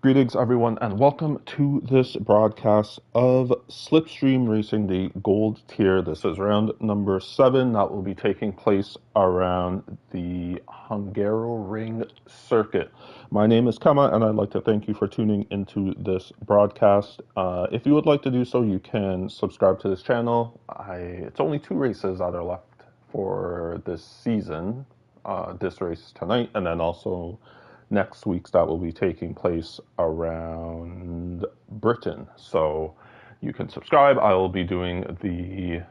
Greetings, everyone, and welcome to this broadcast of Slipstream Racing, the Gold Tier. This is round number 7 that will be taking place around the Hungaroring circuit. My name is Kama, and I'd like to thank you for tuning into this broadcast. If you would like to do so, you can subscribe to this channel. It's only 2 races that are left for this season. This race tonight, and then also next week's that will be taking place around Britain. So you can subscribe. I will be doing the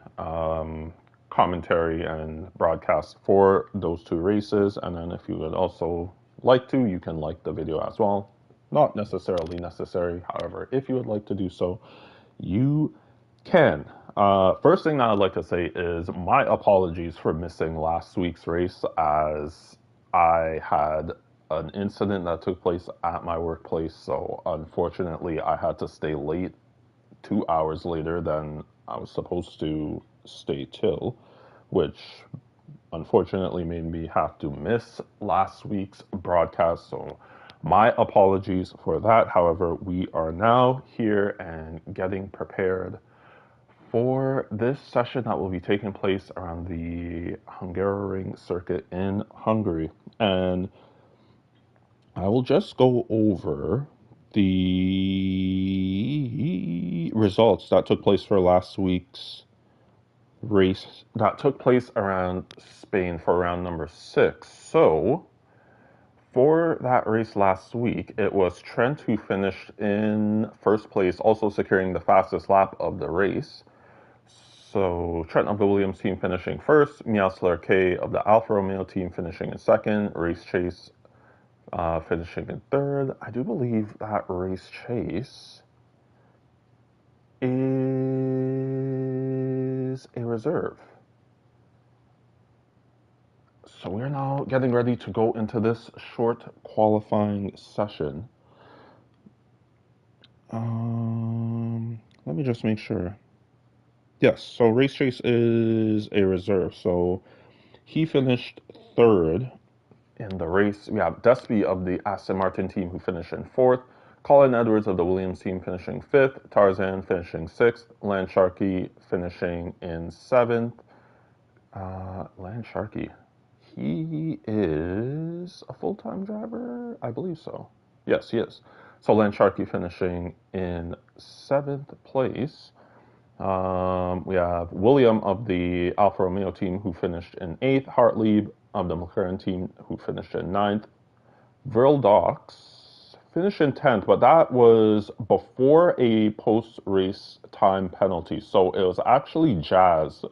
commentary and broadcast for those 2 races. And then if you would also like to, you can like the video as well. Not necessarily necessary. However, if you would like to do so, you can. First thing that I'd like to say is my apologies for missing last week's race, as I had an incident that took place at my workplace. So unfortunately, I had to stay late 2 hours later than I was supposed to stay till, which unfortunately made me have to miss last week's broadcast. So my apologies for that. However, we are now here and getting prepared for this session that will be taking place around the Hungaroring circuit in Hungary. And I will just go over the results that took place for last week's race that took place around Spain for round number 6. So, for that race last week, it was Trent who finished in first place, also securing the fastest lap of the race. So Trent of the Williams team finishing first, Miasler K of the Alfa Romeo team finishing in second, Race Chase finishing in third. I do believe that Race Chase is a reserve. So we're now getting ready to go into this short qualifying session. Let me just make sure. Yes, so Race Chase is a reserve. So he finished third in the race. We have Despy of the Aston Martin team who finished in fourth, Colin Edwards of the Williams team finishing fifth, Tarzan finishing sixth, Land Sharkey finishing in seventh. Land Sharkey, he is a full-time driver? I believe so. Yes, he is. So Land Sharkey finishing in seventh place. We have William of the Alfa Romeo team who finished in eighth, Hartlieb of the McLaren team who finished in ninth. Vril finished in 10th, but that was before a post-race time penalty. So it was actually Jazz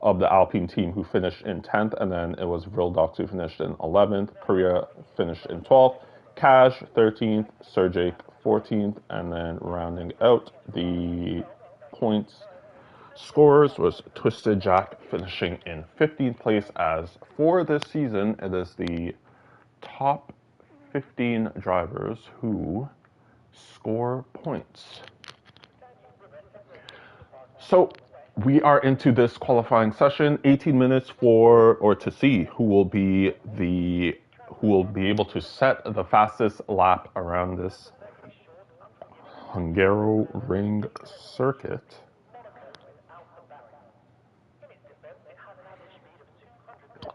of the Alpine team who finished in 10th, and then it was Vril who finished in 11th. Korea finished in 12th. Cash 13th, Sergej 14th, and then rounding out the points scorers was Twisted Jack finishing in 15th place. As for this season, it is the top 15 drivers who score points. So we are into this qualifying session, 18 minutes to see who will be able to set the fastest lap around this Hungaroring circuit.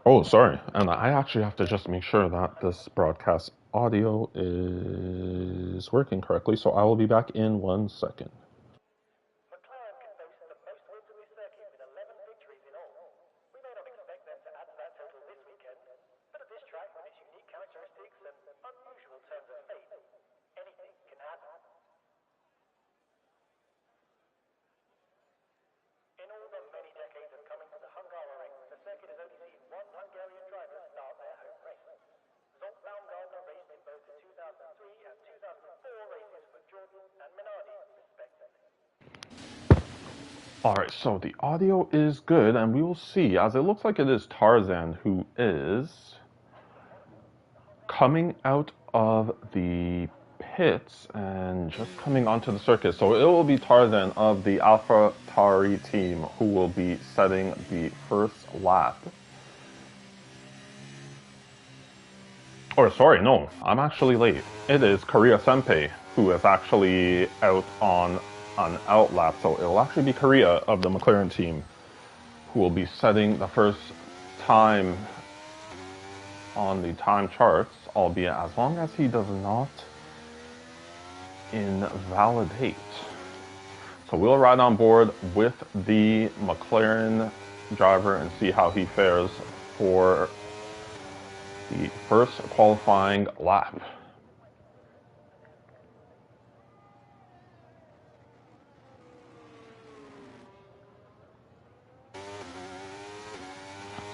Oh, sorry. And I actually have to just make sure that this broadcast audio is working correctly. So I will be back in 1 second. Alright, so the audio is good, and we will see, as it looks like it is Tarzan who is coming out of the pits and just coming onto the circuit. So it will be Tarzan of the Alpha Tauri team who will be setting the first lap. Or sorry, no, I'm actually late. It is Korea Senpei who is actually out on an outlap, so it'll actually be Korea of the McLaren team who will be setting the first time on the time charts, albeit as long as he does not invalidate. So we'll ride on board with the McLaren driver and see how he fares for the first qualifying lap.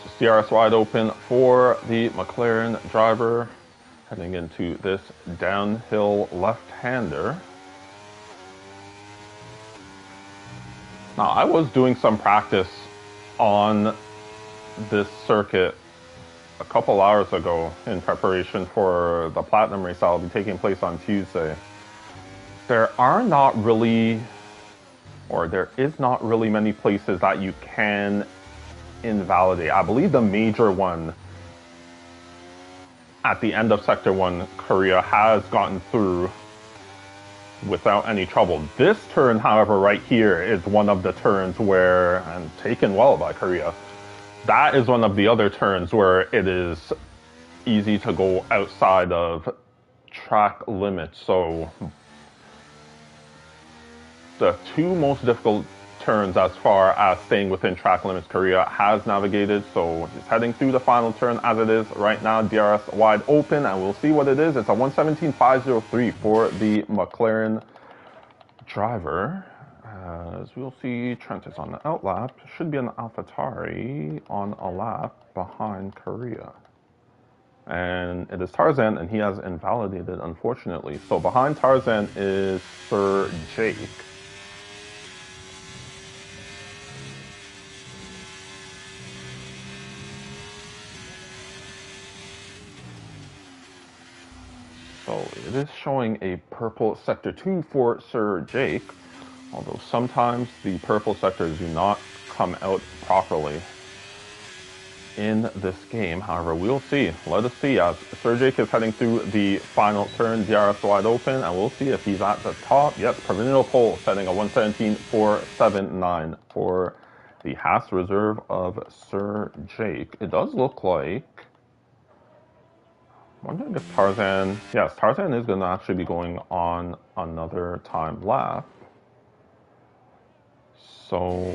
So CRS wide open for the McLaren driver, heading into this downhill left-hander. Now, I was doing some practice on this circuit a couple hours ago in preparation for the Platinum race that will be taking place on Tuesday. There are not really, or there is not really many places that you can invalidate. I believe the major one at the end of Sector 1, Korea has gotten through without any trouble. This turn, however, right here is one of the turns where, and taken well by Korea, that is one of the other turns where it is easy to go outside of track limits. So the two most difficult turns as far as staying within track limits Korea has navigated, so he's heading through the final turn as it is right now. DRS wide open, and we'll see what it is. It's a 1:17.503 for the McLaren driver. As we'll see, Trent is on the outlap. Should be an AlphaTauri on a lap behind Korea. And it is Tarzan, and he has invalidated, unfortunately. So behind Tarzan is Sir Jake. So it is showing a purple Sector 2 for Sir Jake, although sometimes the purple sectors do not come out properly in this game. However, we'll see. Let us see as Sir Jake is heading through the final turn, DRS wide open, and we'll see if he's at the top. Yes, provisional pole setting a 1:17.479 for the Haas reserve of Sir Jake. It does look like, wondering if Tarzan, yes, Tarzan is going to actually be going on another time lap. So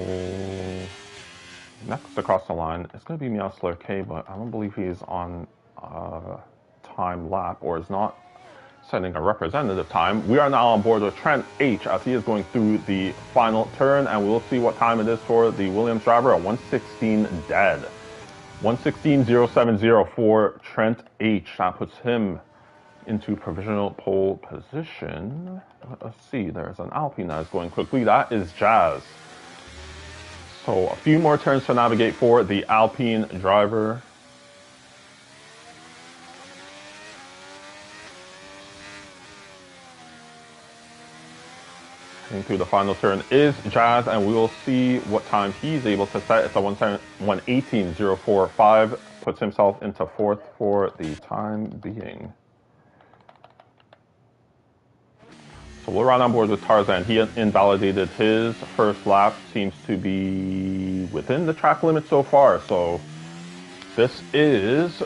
next across the line, it's going to be Miasler K, but I don't believe he's on a time lap or is not setting a representative time. We are now on board with Trent H as he is going through the final turn, and we'll see what time it is for the Williams driver, a 1:16 dead. 1:16.070 for Trent H. That puts him into provisional pole position. Let's see, there's an Alpine that is going quickly. That is Jazz. So a few more turns to navigate for the Alpine driver. Heading through the final turn is Jazz, and we will see what time he's able to set. It's a 1:18.045. Puts himself into fourth for the time being. So we'll ride on board with Tarzan. He invalidated his first lap. Seems to be within the track limit so far. So this is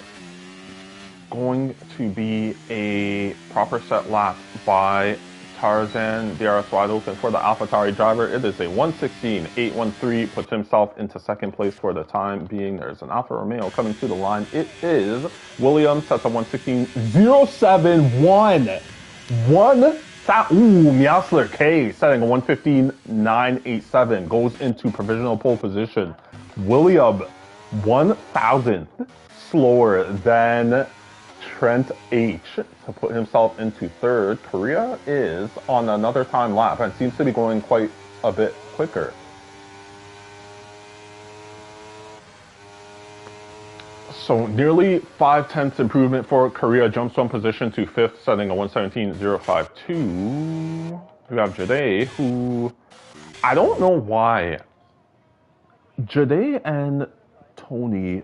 going to be a proper set lap by Tarzan. DRS wide open for the AlphaTauri driver. It is a 1:16.813. Puts himself into second place for the time being. There's an Alfa Romeo coming to the line. It is Williams. That's a 1:16.071. Miasler K setting a 1:15.987. Goes into provisional pole position. William 1,000 slower than Trent H to put himself into third. Korea is on another time lap and seems to be going quite a bit quicker. So nearly 5/10 improvement for Korea. Jumps one position to fifth, setting a 1:17.052. We have Jade, who I don't know why. Jade and Tony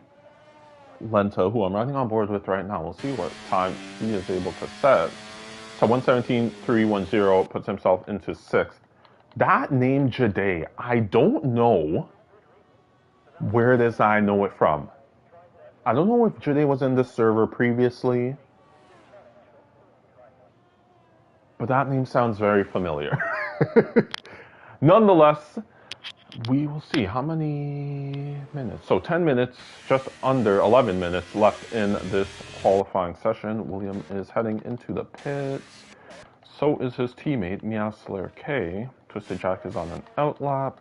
Lenta, who I'm riding on board with right now. We'll see what time he is able to set. So 117.310 puts himself into 6th. That name Jade, I don't know where it is I know it from. I don't know if Jade was in this server previously, but that name sounds very familiar. Nonetheless, we will see how many minutes. So 10 minutes, just under 11 minutes left in this qualifying session. William is heading into the pits. So is his teammate, Miasler K. Twisted Jack is on an outlap.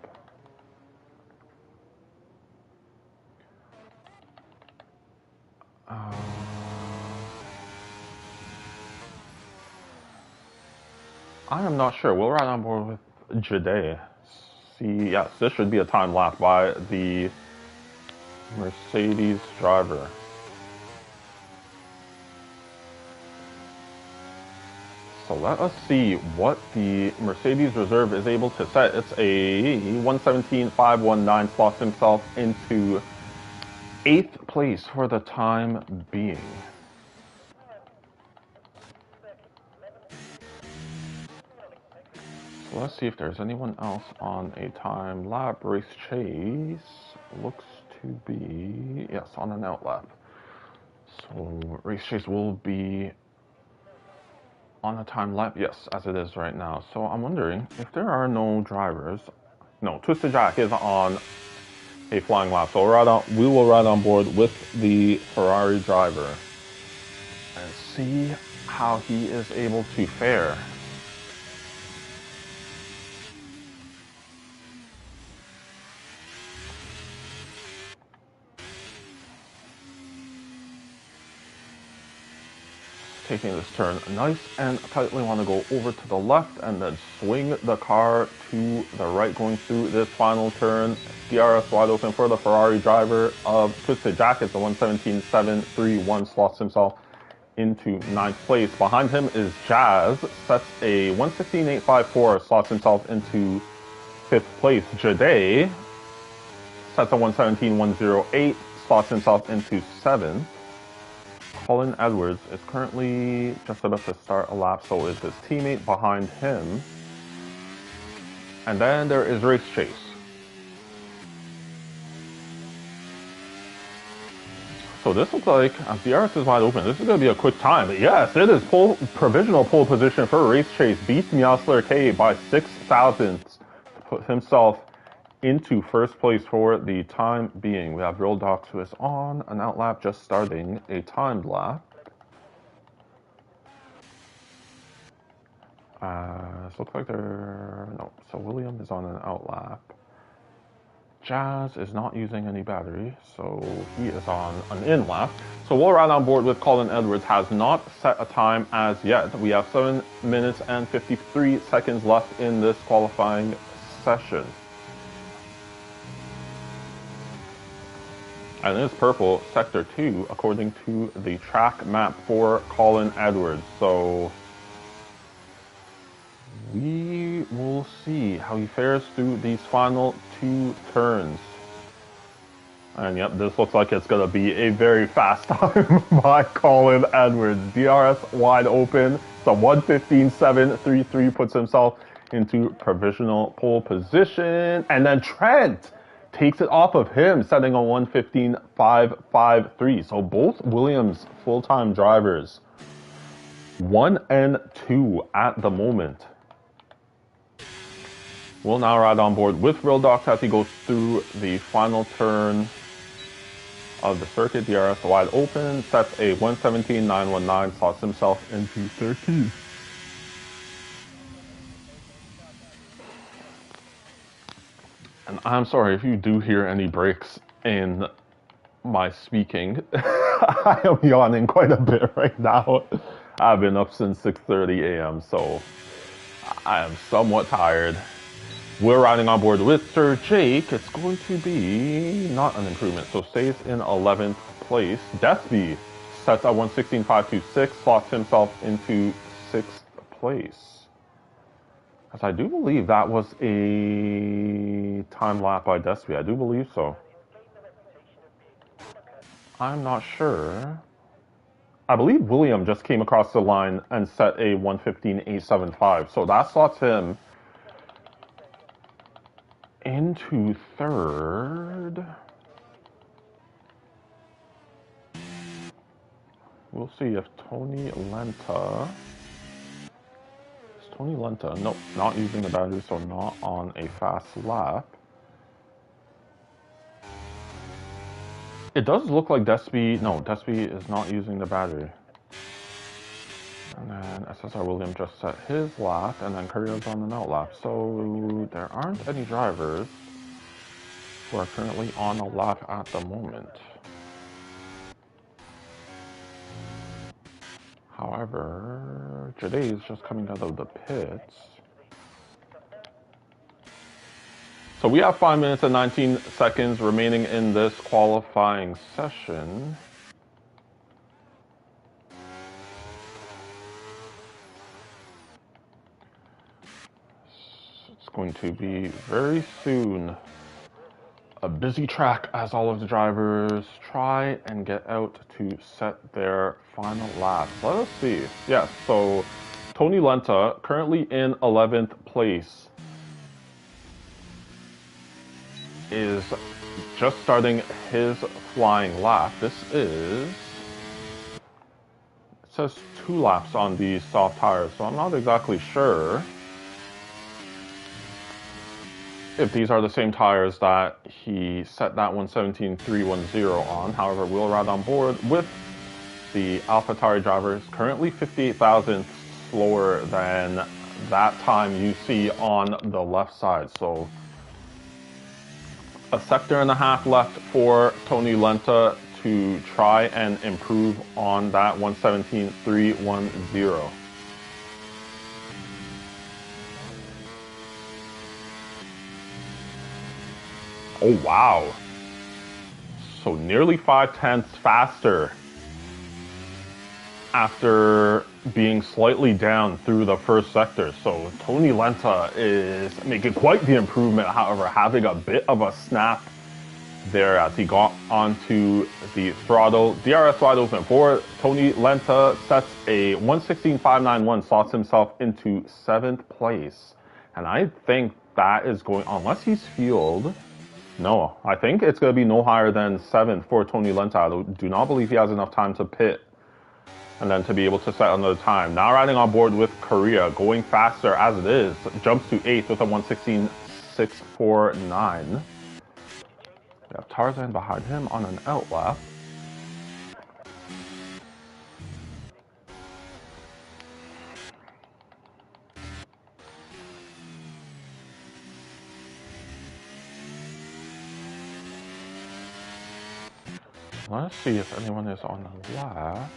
I am not sure. We'll ride on board with Jade. See, yes, this should be a time lap by the Mercedes driver. So let us see what the Mercedes reserve is able to set. It's a 117.519, slots himself into 8th place for the time being. So let's see if there's anyone else on a time lap. Race Chase looks to be, yes, on an outlap. So Race Chase will be on a time lap, yes, as it is right now. So I'm wondering if there are no drivers. No, Twisted Jack is on a flying lap. So we will ride on board with the Ferrari driver and see how he is able to fare. Taking this turn nice and tightly, want to go over to the left and then swing the car to the right going through this final turn. DRS wide open for the Ferrari driver of Twisted Jack. It's a 117.731, slots himself into 9th place. Behind him is Jazz, sets a 116.854, slots himself into 5th place. Jade sets a 117.108, slots himself into 7th. Colin Edwards is currently just about to start a lap, so is his teammate behind him. And then there is Race Chase. So this looks like, as the DRS is wide open, this is going to be a quick time. But yes, it is provisional pole position for Race Chase. Beats Miasler K by 6 thousandths to put himself into 1st place for the time being. We have Real Docs, who is on an outlap, just starting a timed lap. Looks like they're, no, so William is on an outlap. Jazz is not using any battery, so he is on an in lap. So we'll ride on board with Colin Edwards, has not set a time as yet. We have 7 minutes and 53 seconds left in this qualifying session. And it is purple, sector 2, according to the track map for Colin Edwards. So we will see how he fares through these final 2 turns. And yep, this looks like it's going to be a very fast time by Colin Edwards. DRS wide open. So 115.733 puts himself into provisional pole position. And then Trent takes it off of him, setting a 115.553. So both Williams full-time drivers, 1 and 2 at the moment. We'll now ride on board with Real Docs as he goes through the final turn of the circuit. DRS wide open, sets a 117.919, slots himself into 13th. And I'm sorry if you do hear any breaks in my speaking. I am yawning quite a bit right now. I've been up since 6:30 a.m., so I am somewhat tired. We're riding on board with Sir Jake. It's going to be not an improvement, so stays in 11th place. Desby sets at 116.526, slots himself into 6th place. As I do believe that was a time lap by Desby. I do believe so. I'm not sure. I believe William just came across the line and set a 1:15.875, so that slots him into third. We'll see if Tony Lenta... Tony Lenta, nope, not using the battery, so not on a fast lap. It does look like Despy, no, Despy is not using the battery. And then SSR William just set his lap, and then Courier's on an out lap. So there aren't any drivers who are currently on a lap at the moment. However, Jade is just coming out of the pits. So we have 5 minutes and 19 seconds remaining in this qualifying session. It's going to be very soon a busy track as all of the drivers try and get out to set their final laps. Let us see. Yes, so Tony Lenta currently in 11th place is just starting his flying lap. This is, it says 2 laps on these soft tires, so I'm not exactly sure if these are the same tires that he set that 1:17.310 on. However, we'll ride on board with the AlphaTauri drivers, currently 58 thousandths slower than that time you see on the left side. So a sector and a half left for Tony Lenta to try and improve on that 1:17.310. Oh, wow. So nearly 5/10 faster after being slightly down through the first sector. So Tony Lenta is making quite the improvement, however, having a bit of a snap there as he got onto the throttle. DRS wide open for Tony Lenta, sets a 1:16.591, slots himself into 7th place. And I think that is going, unless he's fueled, no, I think it's going to be no higher than 7th for Tony Lenta. I do not believe he has enough time to pit and then to be able to set another time. Now riding on board with Korea, going faster as it is, jumps to 8th with a 1:16.649. We have Tarzan behind him on an out lap. Let's see if anyone is on the lap.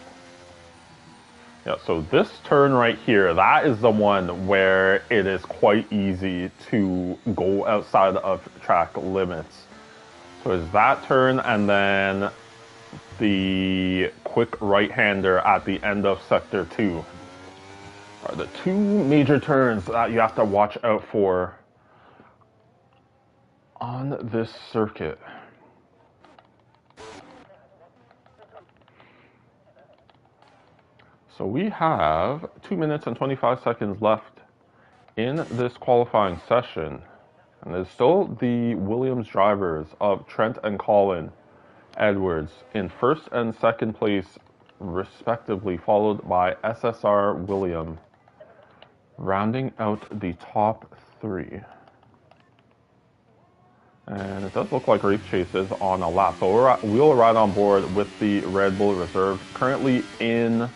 Yeah, so this turn right here, that is the one where it is quite easy to go outside of track limits. So it's that turn and then the quick right-hander at the end of Sector 2 are the 2 major turns that you have to watch out for on this circuit. So we have 2 minutes and 25 seconds left in this qualifying session. And there's still the Williams drivers of Trent and Colin Edwards in 1st and 2nd place, respectively, followed by SSR William, rounding out the top 3. And it does look like Race Chase is on a lap. So we'll ride on board with the Red Bull Reserve, currently in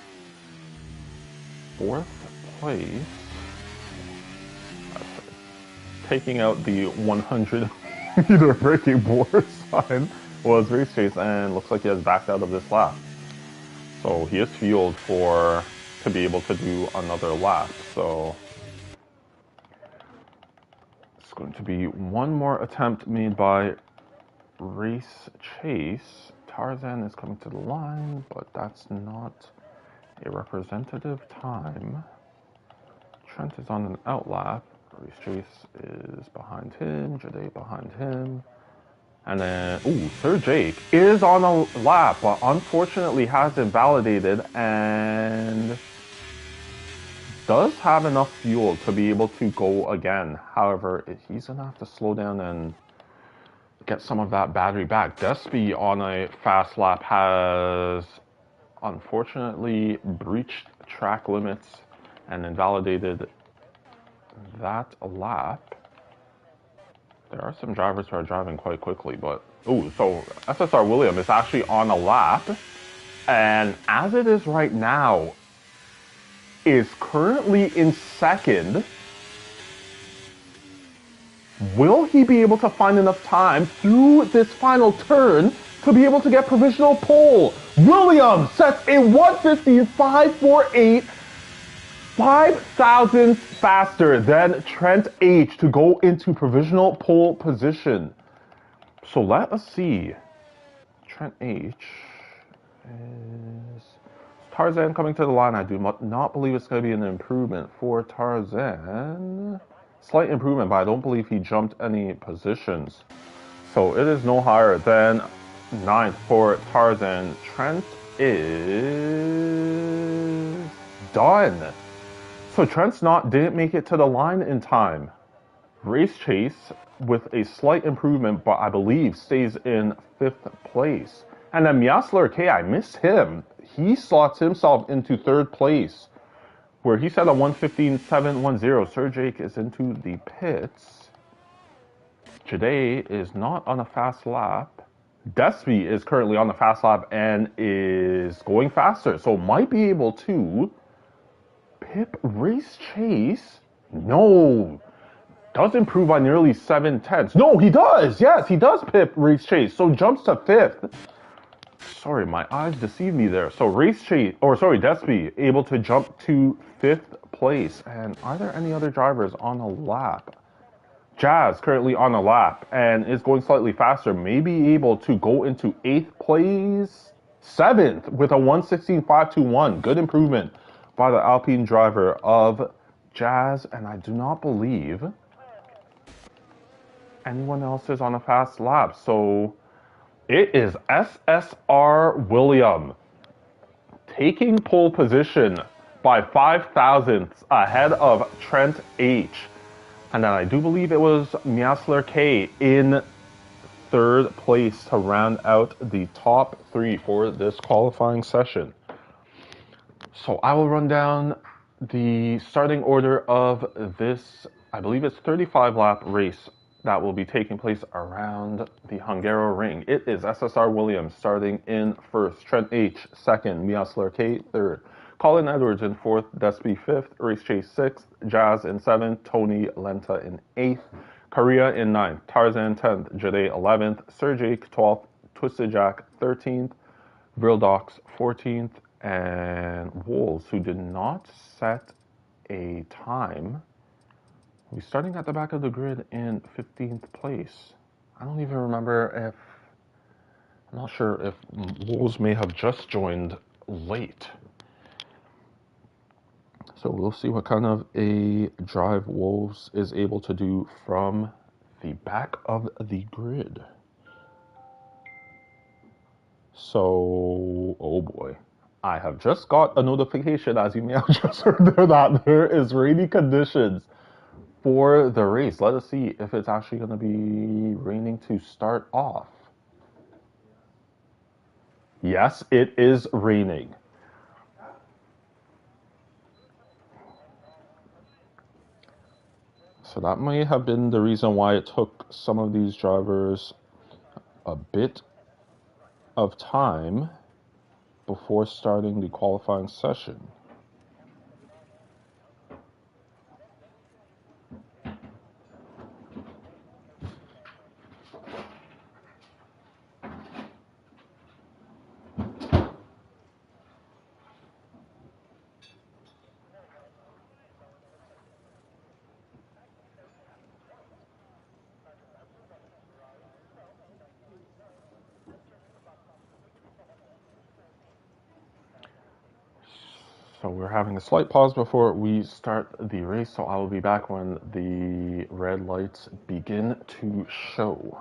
4th place. Taking out the 100 meter braking board sign was Race Chase, and looks like he has backed out of this lap. So he is fueled to be able to do another lap. So it's going to be one more attempt made by Race Chase. Tarzan is coming to the line, but that's not a representative time. Trent is on an out lap. Race Chase is behind him. Jade behind him. And then, ooh, Sir Jake is on a lap, but unfortunately has invalidated and does have enough fuel to be able to go again. However, he's going to have to slow down and get some of that battery back. Despy on a fast lap has unfortunately breached track limits and invalidated that lap. There are some drivers who are driving quite quickly, but ooh, so SSR William is actually on a lap, and as it is right now, is currently in second. Will he be able to find enough time through this final turn to be able to get provisional pole? Williams sets a 1:15.548, 5 thousandths faster than Trent H to go into provisional pole position. So let us see. Trent H is Tarzan coming to the line. I do not believe it's going to be an improvement for Tarzan. Slight improvement, but I don't believe he jumped any positions. So it is no higher than 9th for Tarzan. Trent is done. So Trent's didn't make it to the line in time. Race Chase with a slight improvement, but I believe stays in 5th place. And then Miasler K, I missed him. He slots himself into 3rd place, where he set a 1:15.710. Sir Jake is into the pits. Jade is not on a fast lap. Despy is currently on the fast lap and is going faster, so might be able to pip Race Chase. No. Does improve by nearly 7/10. No, he does. Yes, he does pip Race Chase. So jumps to 5th. Sorry, my eyes deceived me there. So Despy able to jump to 5th place. And are there any other drivers on a lap? Jazz currently on a lap and is going slightly faster. May be able to go into 8th place, 7th with a 1:16.521. Good improvement by the Alpine driver of Jazz. And I do not believe anyone else is on a fast lap. So it is SSR William taking pole position by 5 thousandths ahead of Trent H. And then I do believe it was Miasler K in 3rd place to round out the top 3 for this qualifying session. So I will run down the starting order of this, I believe it's 35 lap race that will be taking place around the Hungaroring. It is SSR Williams starting in 1st, Trent H 2nd, Miasler K 3rd, Colin Edwards in 4th, Despy 5th, Race Chase 6th, Jazz in 7th, Tony Lenta in 8th, Korea in 9th, Tarzan 10th, Jade 11th, Sir Jake 12th, Twisted Jack 13th, Vrildox 14th, and Wolves, who did not set a time, will be starting at the back of the grid in 15th place. I don't even remember if, I'm not sure if Wolves may have just joined late. So we'll see what kind of a drive Wolves is able to do from the back of the grid. So, oh boy. I have just got a notification, as you may have just heard there, that there is rainy conditions for the race. Let us see if it's actually going to be raining to start off. Yes, it is raining. So that may have been the reason why it took some of these drivers a bit of time before starting the qualifying session. So we're having a slight pause before we start the race, so I will be back when the red lights begin to show.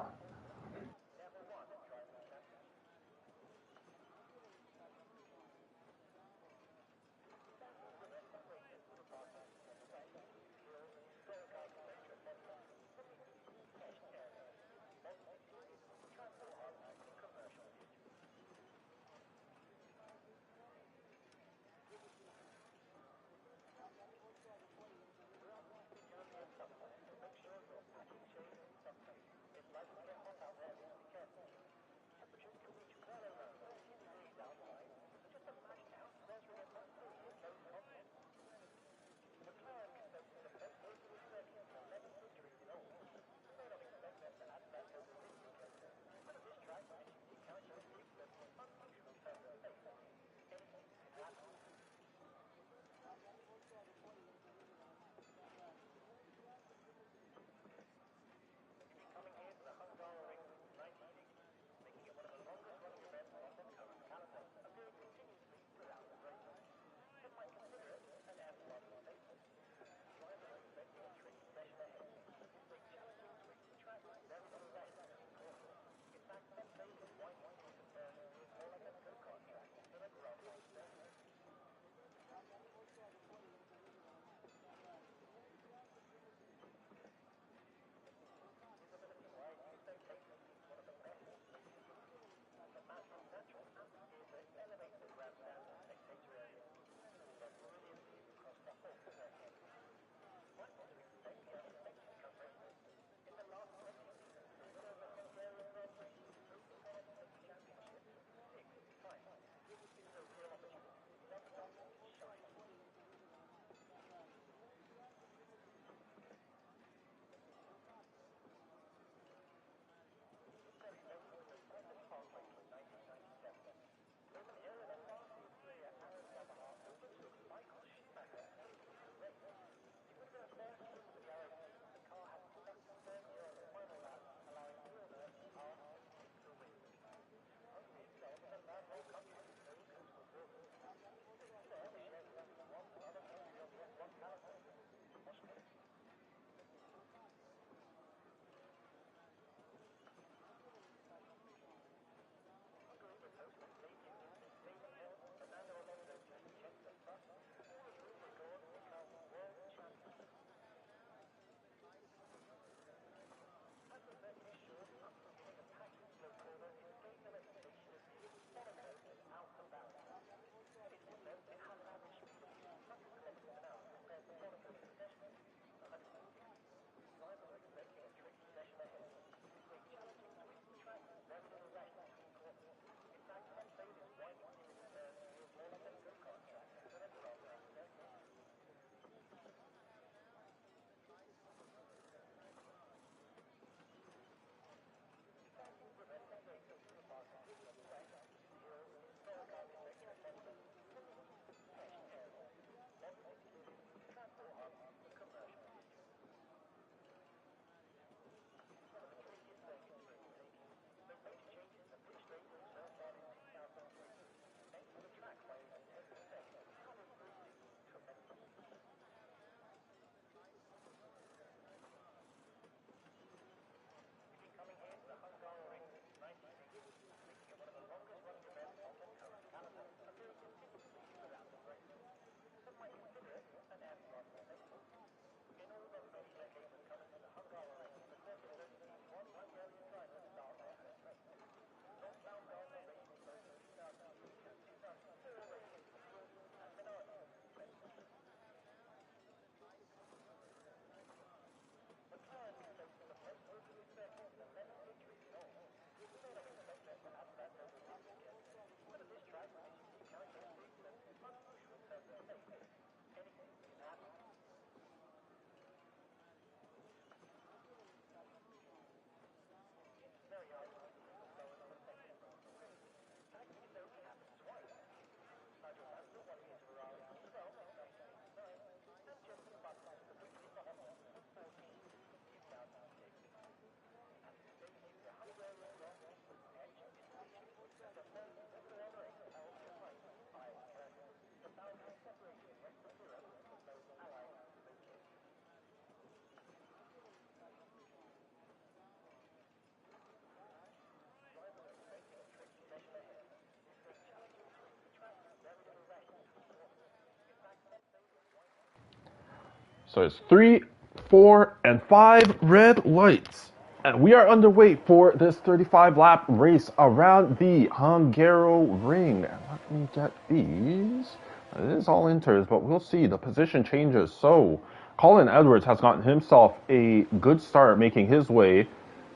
So it's 3, 4, and 5 red lights. And we are underway for this 35-lap race around the Hungaroring. Let me get these. It is all inters, but we'll see. The position changes. So Colin Edwards has gotten himself a good start, making his way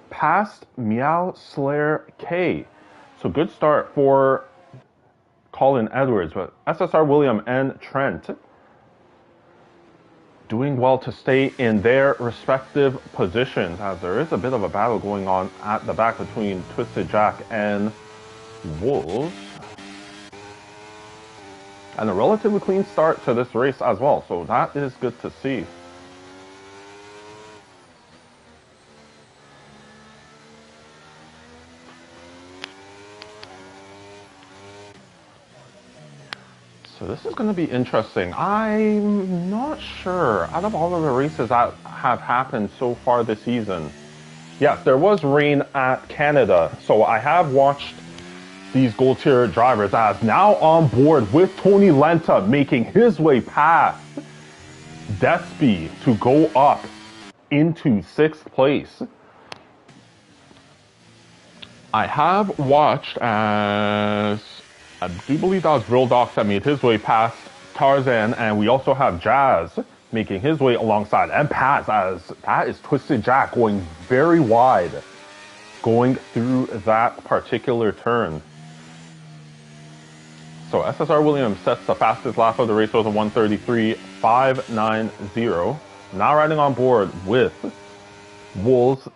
past Meow Slayer K. So good start for Colin Edwards, but SSR William and Trent doing well to stay in their respective positions, as there is a bit of a battle going on at the back between Twisted Jack and Wolves. And a relatively clean start to this race as well, so that is good to see. So this is going to be interesting. I'm not sure. Out of all of the races that have happened so far this season, yes, there was rain at Canada. So I have watched these gold tier drivers as now on board with Tony Lenta making his way past Despy to go up into 6th place. I have watched as I do believe that was Real Docs that made his way past Tarzan, and we also have Jazz making his way alongside, and Paz, as that is Twisted Jack going very wide, going through that particular turn. So SSR Williams sets the fastest lap of the race with a 1:33.590. Now riding on board with Wolves,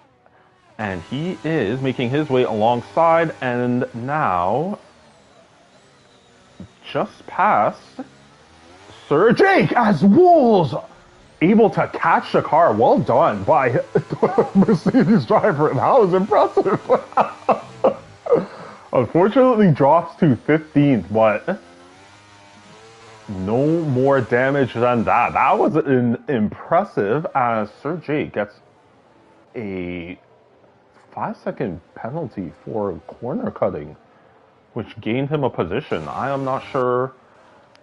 and he is making his way alongside, and now just past Sir Jake as Wolves able to catch the car. Well done by Mercedes driver. That was impressive. Unfortunately drops to 15th, but no more damage than that. That was impressive, as Sir Jake gets a 5-second penalty for corner cutting, which gained him a position. I am not sure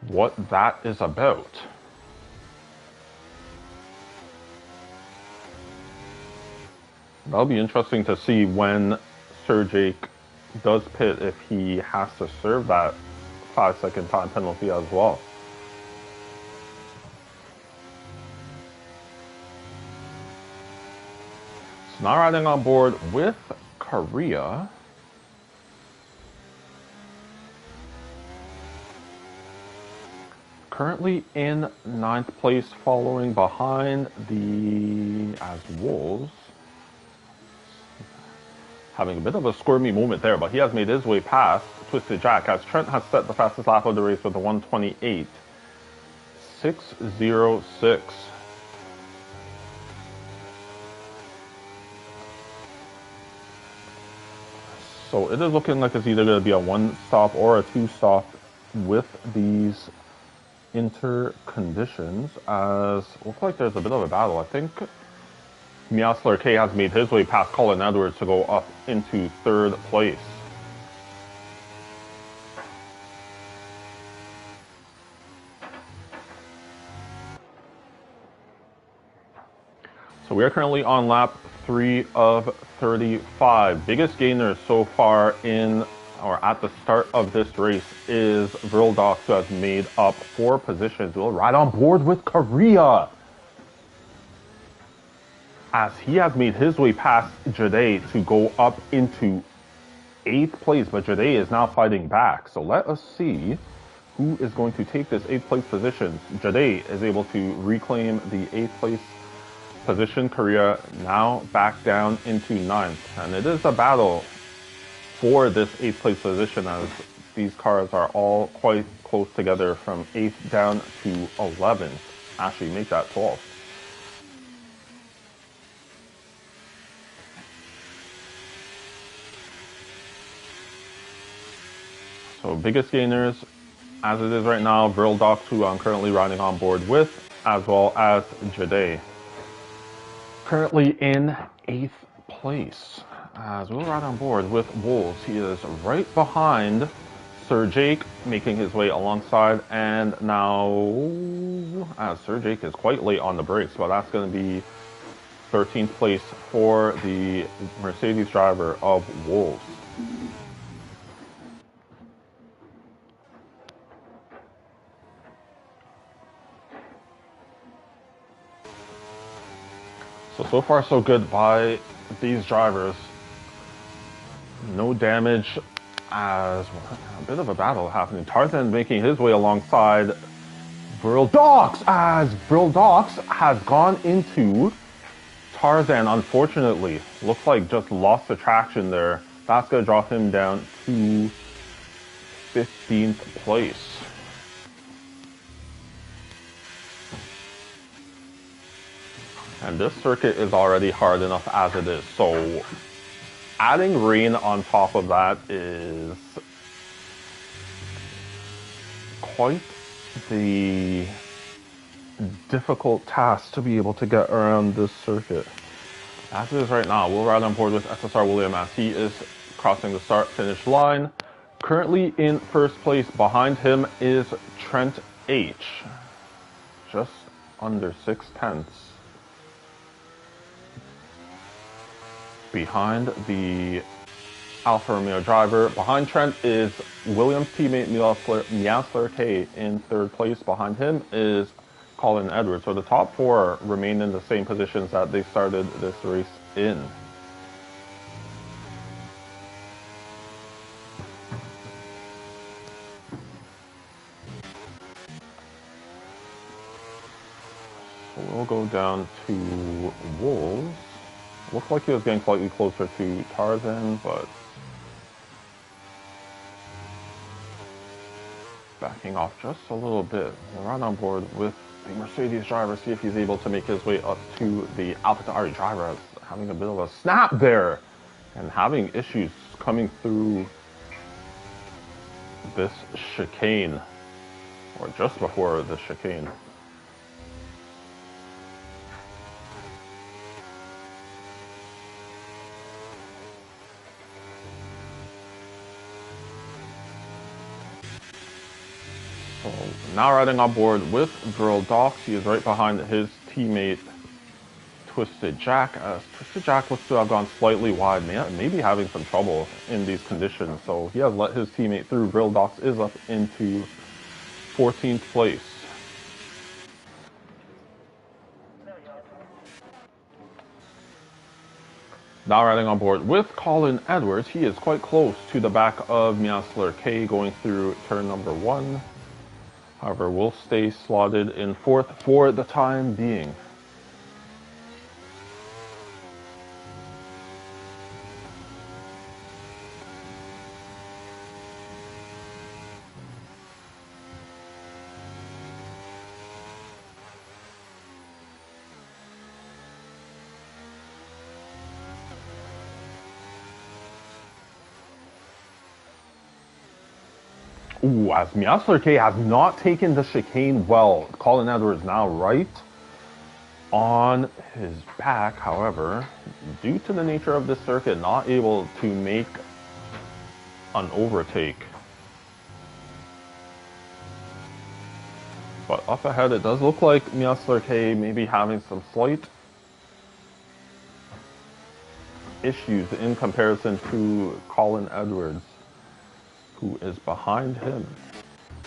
what that is about. That'll be interesting to see when Sir Jake does pit, if he has to serve that 5-second time penalty as well. So now riding on board with Korea. Currently in 9th place, following behind the Wolves. Having a bit of a squirmy moment there, but he has made his way past Twisted Jack, as Trent has set the fastest lap of the race with a 1:28.606. So it is looking like it's either going to be a 1-stop or a 2-stop with these conditions, as it looks like there's a bit of a battle. I think Miasler K has made his way past Colin Edwards to go up into 3rd place. So we are currently on lap 3 of 35. Biggest gainer so far in or at the start of this race is Vril who has made up 4 positions. We'll ride on board with Korea, as he has made his way past Jade to go up into 8th place, but Jade is now fighting back. So let us see who is going to take this 8th place position. Jade is able to reclaim the 8th place position. Korea now back down into 9th, and it is a battle for this 8th place position, as these cars are all quite close together from 8th down to 11th. Actually, make that 12th. So biggest gainers, as it is right now, Vril who I'm currently riding on board with, as well as Jade. Currently in 8th place. As we'll ride on board with Wolves, he is right behind Sir Jake making his way alongside, and now as Sir Jake is quite late on the brakes, but that's going to be 13th place for the Mercedes driver of Wolves. So far so good by these drivers. No damage as a bit of a battle happening. Tarzan making his way alongside Dox as Dox has gone into Tarzan, unfortunately. Looks like just lost the traction there. That's going to drop him down to 15th place. And this circuit is already hard enough as it is, so adding rain on top of that is quite the difficult task to be able to get around this circuit. As it is right now, we'll ride on board with SSR William as he is crossing the start-finish line. Currently in first place, behind him is Trent H. Just under 6/10. Behind the Alfa Romeo driver. Behind Trent is Williams' teammate Miasler K in third place. Behind him is Colin Edwards. So the top four remain in the same positions that they started this race in. So we'll go down to Wolves. Looks like he was getting slightly closer to Tarzan, but backing off just a little bit. We'll run on board with the Mercedes driver, see if he's able to make his way up to the AlphaTauri driver. Having a bit of a snap there and having issues coming through this chicane, or just before the chicane. So now riding on board with Dox, he is right behind his teammate Twisted Jack. Twisted Jack looks to have gone slightly wide, maybe having some trouble in these conditions. So he has let his teammate through. Dox is up into 14th place. Now riding on board with Colin Edwards, he is quite close to the back of Miasler K going through turn number 1. However, will stay slotted in 4th for the time being. Ooh, as Miasler K has not taken the chicane well. Colin Edwards now right on his back. However, due to the nature of this circuit, not able to make an overtake. But up ahead, it does look like Miasler K may be having some slight issues in comparison to Colin Edwards, who is behind him.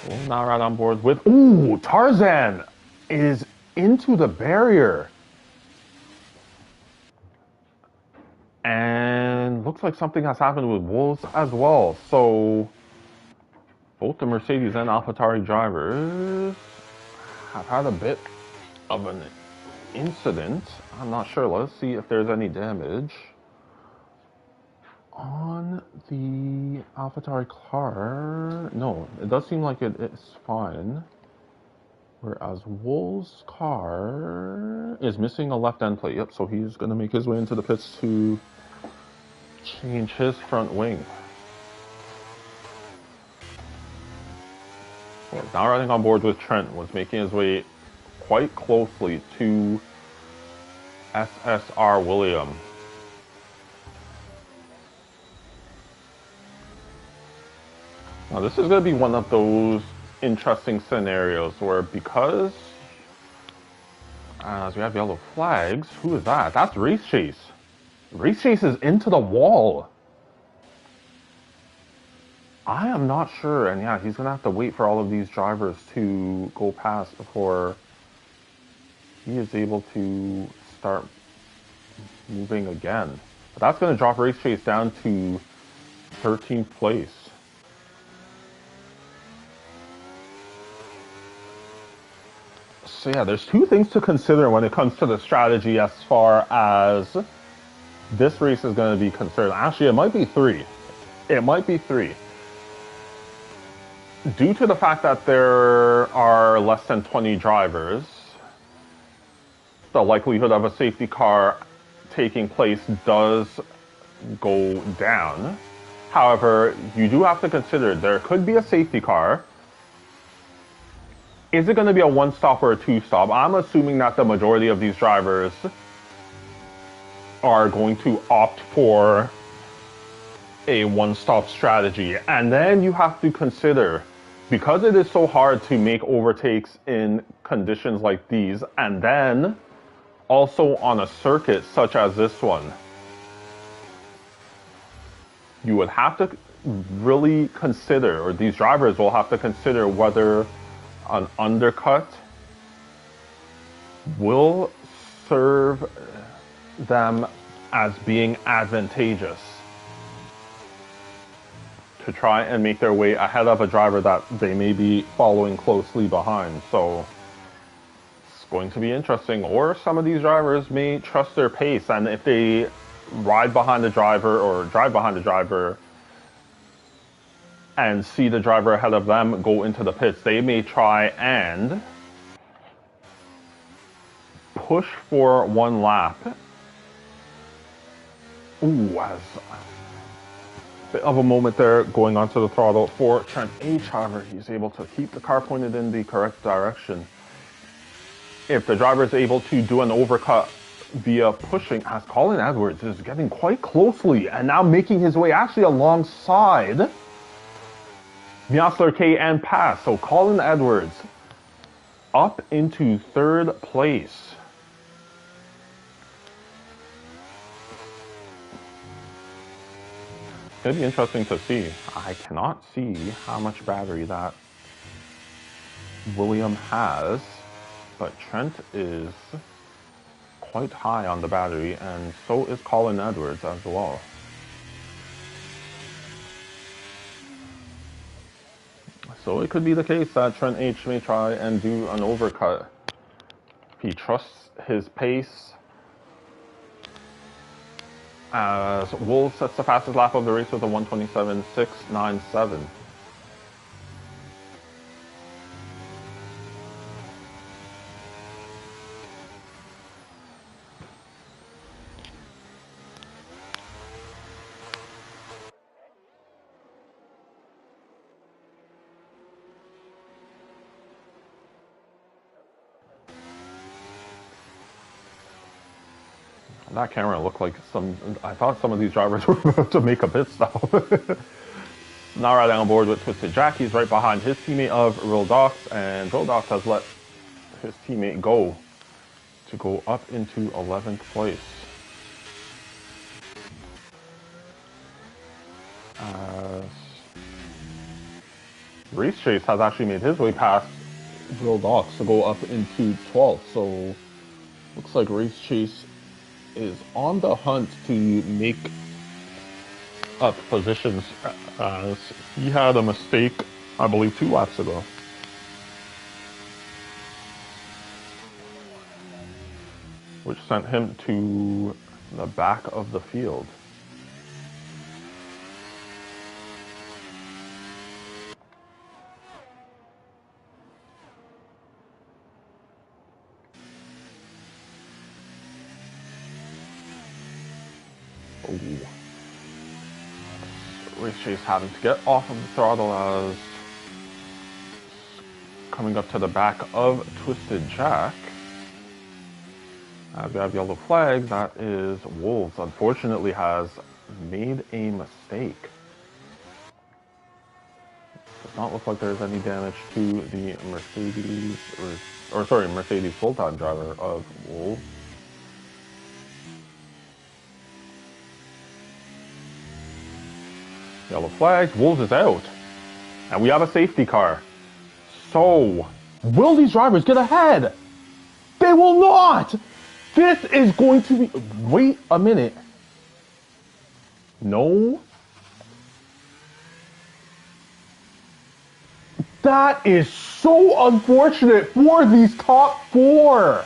We'll now ride on board with... Ooh, Tarzan is into the barrier. And looks like something has happened with Wolves as well. So both the Mercedes and AlphaTauri drivers have had a bit of an incident. I'm not sure. Let's see if there's any damage on the AlphaTauri car. No, it does seem like it is fine. Whereas Wolf's car is missing a left end plate. Yep, so he's going to make his way into the pits to change his front wing. Well, now riding on board with Trent, was making his way quite closely to SSR William. Now this is going to be one of those interesting scenarios where, because as we have yellow flags, who is that? That's Race Chase. Race Chase is into the wall. I am not sure, and yeah, he's going to have to wait for all of these drivers to go past before he is able to start moving again. But that's going to drop Race Chase down to 13th place. So yeah, there's two things to consider when it comes to the strategy as far as this race is going to be concerned. Actually, it might be three. It might be three. Due to the fact that there are less than 20 drivers, the likelihood of a safety car taking place does go down. However, you do have to consider there could be a safety car. Is it going to be a one-stop or a two-stop? I'm assuming that the majority of these drivers are going to opt for a one-stop strategy. And then you have to consider, because it is so hard to make overtakes in conditions like these, and then also on a circuit such as this one, you would have to really consider, or these drivers will have to consider, whether an undercut will serve them as being advantageous to try and make their way ahead of a driver that they may be following closely behind. So it's going to be interesting. Or some of these drivers may trust their pace, and if they ride behind the driver or drive behind the driver and see the driver ahead of them go into the pits, they may try and push for one lap. Ooh, as a bit of a moment there going onto the throttle for Trent H. However, he's able to keep the car pointed in the correct direction. If the driver is able to do an overcut via pushing, as Colin Edwards is getting quite closely and now making his way actually alongside Miasler K and Pass. So Colin Edwards up into third place. It's going to be interesting to see. I cannot see how much battery that William has, but Trent is quite high on the battery, and so is Colin Edwards as well. So it could be the case that Trent H may try and do an overcut. He trusts his pace, as Wolves sets the fastest lap of the race with a 1:27.697. That camera looked like I thought some of these drivers were about to make a pit stop. Now riding on board with Twisted Jack, he's right behind his teammate of Real Docs, and Real Docs has let his teammate go to go up into 11th place. Race Chase has actually made his way past Real Docs to go up into 12th, so looks like Race Chase is on the hunt to make up positions, as he had a mistake, I believe, 2 laps ago. Which sent him to the back of the field. Ooh. Race Chase having to get off of the throttle as coming up to the back of Twisted Jack. As we have yellow flags, that is Wolves. Unfortunately has made a mistake. not look like there's any damage to the Mercedes, or sorry, Mercedes full-time driver of Wolves. Yellow flags, Wolves is out. And we have a safety car. So, will these drivers get ahead? They will not! This is going to be... Wait a minute. No. That is so unfortunate for these top four.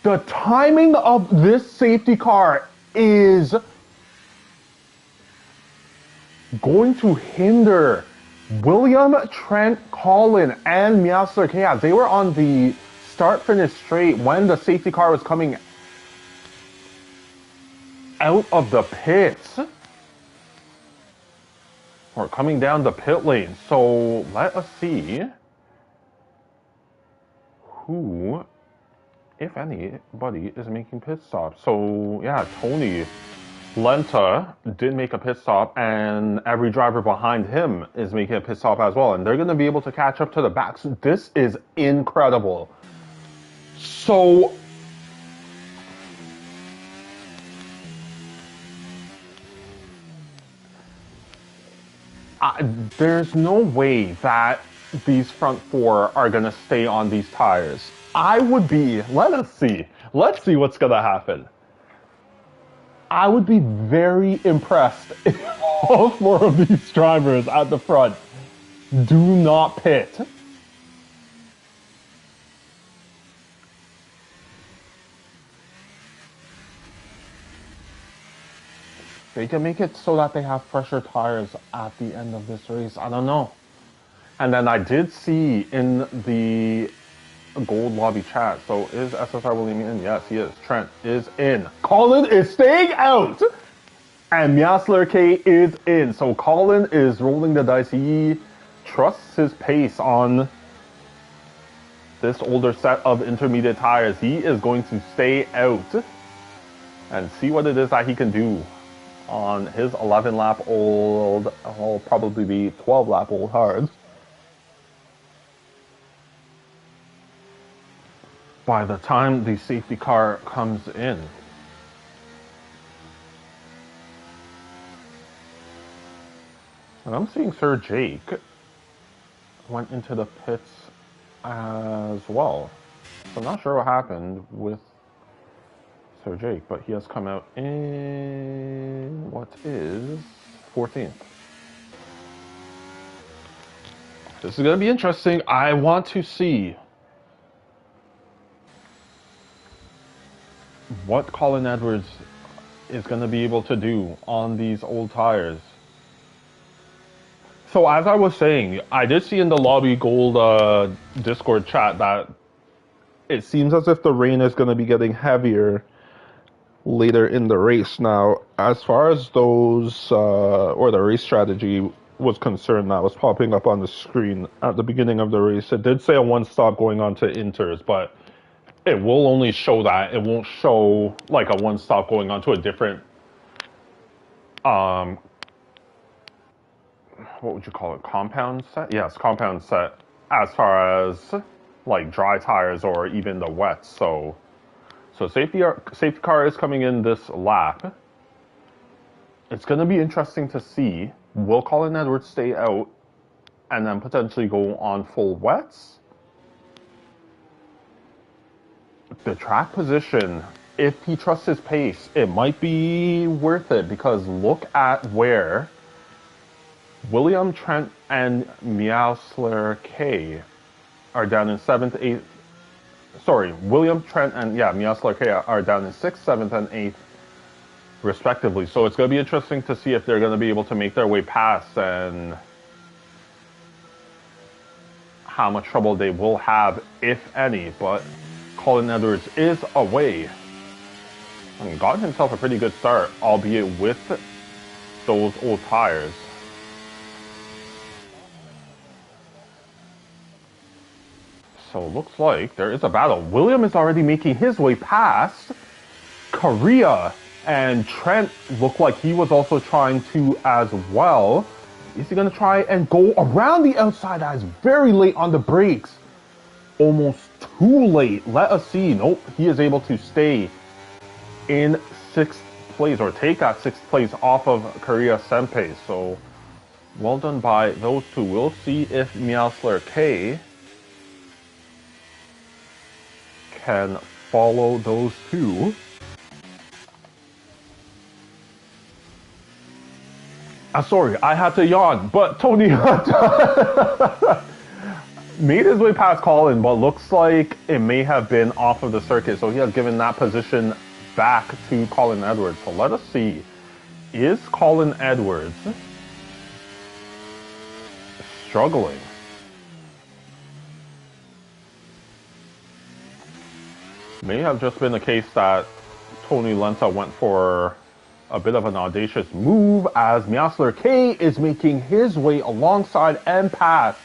The timing of this safety car is going to hinder William, Trent, Colin, and Miasler Chaos. They were on the start-finish straight when the safety car was coming out of the pits. Or coming down the pit lane. So let us see who, if anybody, is making pit stops. So yeah, Tony Lenta did make a pit stop, and every driver behind him is making a pit stop as well. And they're going to be able to catch up to the backs. This is incredible. So there's no way that these front four are going to stay on these tires. I would be, let's see what's going to happen. I would be very impressed if all four of these drivers at the front do not pit. They can make it so that they have fresher tires at the end of this race. I don't know. And then I did see in the Gold Lobby chat, so is SSR William in? Yes, he is. Trent is in. Colin is staying out! And Miasler K is in. So Colin is rolling the dice. He trusts his pace on this older set of intermediate tires. He is going to stay out and see what it is that he can do on his 11-lap old, will probably be 12-lap old hard. By the time the safety car comes in. And I'm seeing Sir Jake went into the pits as well. So I'm not sure what happened with Sir Jake, but he has come out in what is 14th. This is going to be interesting. I want to see what Colin Edwards is going to be able to do on these old tires. So as I was saying, I did see in the Lobby Gold Discord chat that it seems as if the rain is going to be getting heavier later in the race. Now, as far as those, or the race strategy was concerned that was popping up on the screen at the beginning of the race, it did say a one stop going on to Inters, but it will only show that. It won't show like a one stop going on to a different, what would you call it? Compound set? Yes, compound set as far as like dry tires or even the wets. So safety car is coming in this lap. It's going to be interesting to see, will Colin Edwards stay out and then potentially go on full wets? The track position, if he trusts his pace, it might be worth it, because look at where William, Trent, and Miasler K are down in 7th, 8th. Sorry, William, Trent, and Miasler K are down in 6th, 7th, and 8th, respectively. So it's going to be interesting to see if they're going to be able to make their way past and how much trouble they will have, if any. But Colin Edwards is away and got himself a pretty good start, albeit with those old tires. So looks like there is a battle. William is already making his way past Korea And Trent looked like he was also trying to as well. Is he going to try and go around the outside? That is very late on the brakes. Almost too late. Let us see. Nope, he is able to stay in 6th place, or take that 6th place off of Korea Senpai. So well done by those two. We'll see if Meowsler K can follow those two. Sorry, I had to yawn, but Tony made his way past Colin, but looks like it may have been off of the circuit, so he has given that position back to Colin Edwards. So let us see. Is Colin Edwards struggling? May have just been the case that Tony Lenta went for a bit of an audacious move as Meowsler K is making his way alongside and past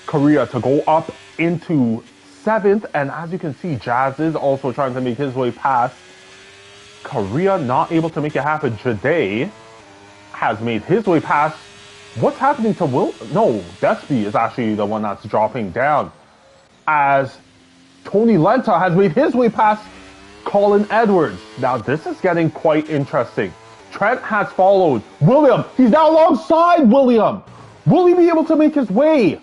Korea to go up into 7th. And as you can see, Jazz is also trying to make his way past Korea, not able to make it happen. Jade has made his way past. What's happening to Will? No, Despy is actually the one that's dropping down as Tony Lenta has made his way past Colin Edwards. Now this is getting quite interesting. Trent has followed William. He's now alongside William. Will he be able to make his way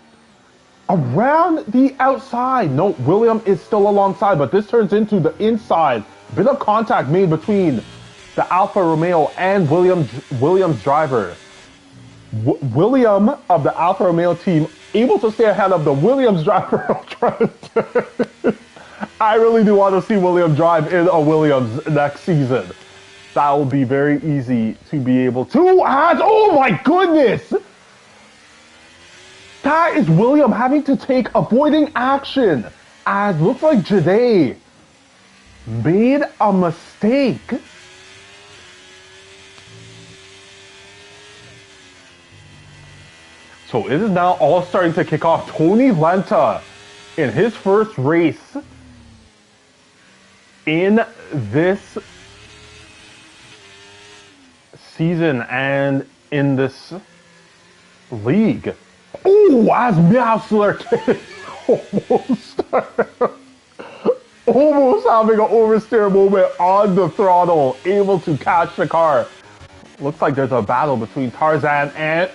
around the outside? No, William is still alongside, but this turns into the inside. Bit of contact made between the Alfa Romeo and Williams driver. William of the Alfa Romeo team able to stay ahead of the Williams driver of Trent. I really do want to see William drive in a Williams next season. That will be very easy to be able to. Oh my goodness! That is William having to take avoiding action. As looks like Jade made a mistake. So it is now all starting to kick off. Tony Lenta in his first race in this season and in this league. Oh, as Meowsler almost having an oversteer moment on the throttle, able to catch the car. Looks like there's a battle between Tarzan and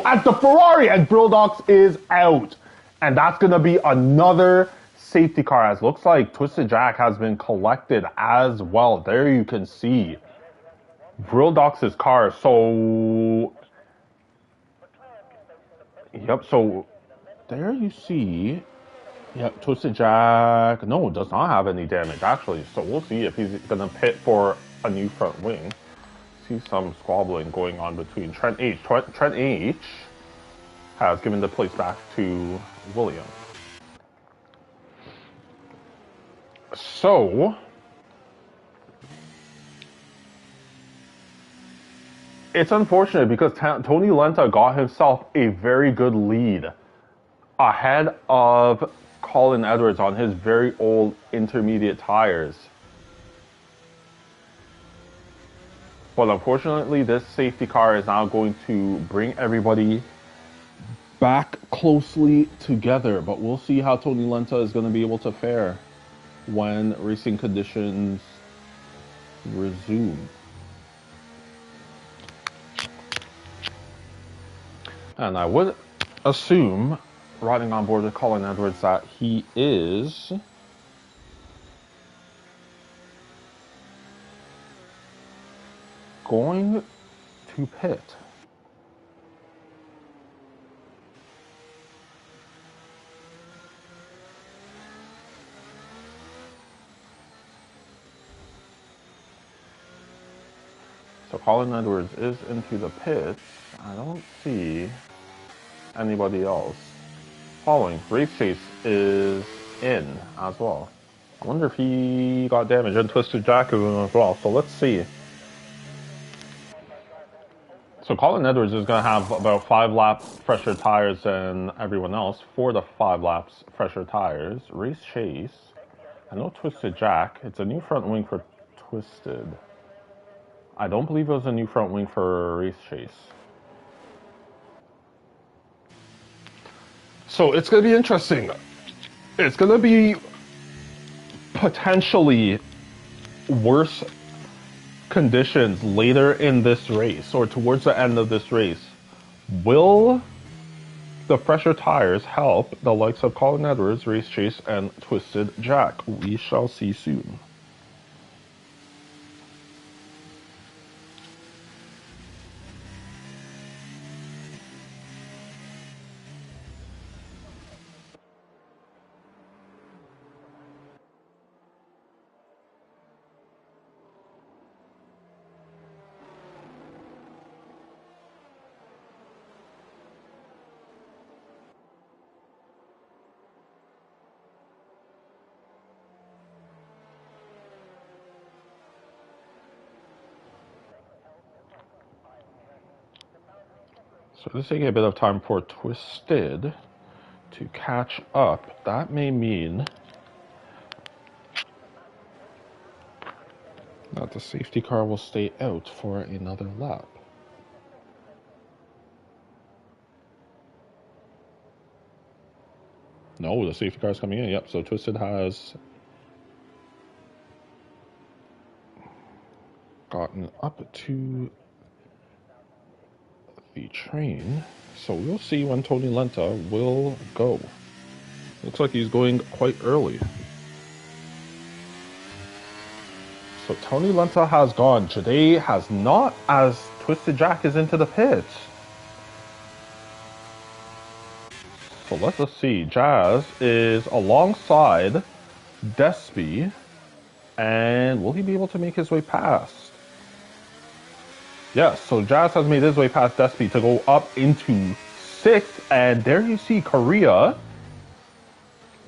at the Ferrari, and Brildox is out. And that's gonna be another safety car, as looks like Twisted Jack has been collected as well. There you can see Brildox's car. So yep, so there you see, yep, Twisted Jack, no, does not have any damage actually. So we'll see if he's gonna pit for a new front wing. See some squabbling going on between Trent H. Trent H has given the place back to William. So it's unfortunate because Tony Lenta got himself a very good lead ahead of Colin Edwards on his very old intermediate tires. But unfortunately, this safety car is now going to bring everybody back closely together. But we'll see how Tony Lenta is going to be able to fare when racing conditions resume. And I would assume, riding on board with Colin Edwards, that he is going to pit. So Colin Edwards is into the pits. I don't see anybody else following. Race Chase is in as well. I wonder if he got damage, and Twisted Jack is in as well. So let's see. So Colin Edwards is going to have about 5 laps fresher tires than everyone else. 4 to 5 laps fresher tires. Race Chase. I know Twisted Jack. It's a new front wing for Twisted. I don't believe it was a new front wing for Race Chase. So it's going to be interesting. It's going to be potentially worse conditions later in this race or towards the end of this race. Will the fresher tires help the likes of Colin Edwards, Race Chase, and Twisted Jack? We shall see soon. So this is taking a bit of time for Twisted to catch up. That may mean that the safety car will stay out for another lap. No, the safety car is coming in. Yep, so Twisted has gotten up to the train. So we'll see when Tony Lenta will go. Looks like he's going quite early. So Tony Lenta has gone. Jade has not, as Twisted Jack is into the pits. So let's see. Jazz is alongside Despy. And will he be able to make his way past? Yes, so Jazz has made his way past Despy to go up into 6th. And there you see Korea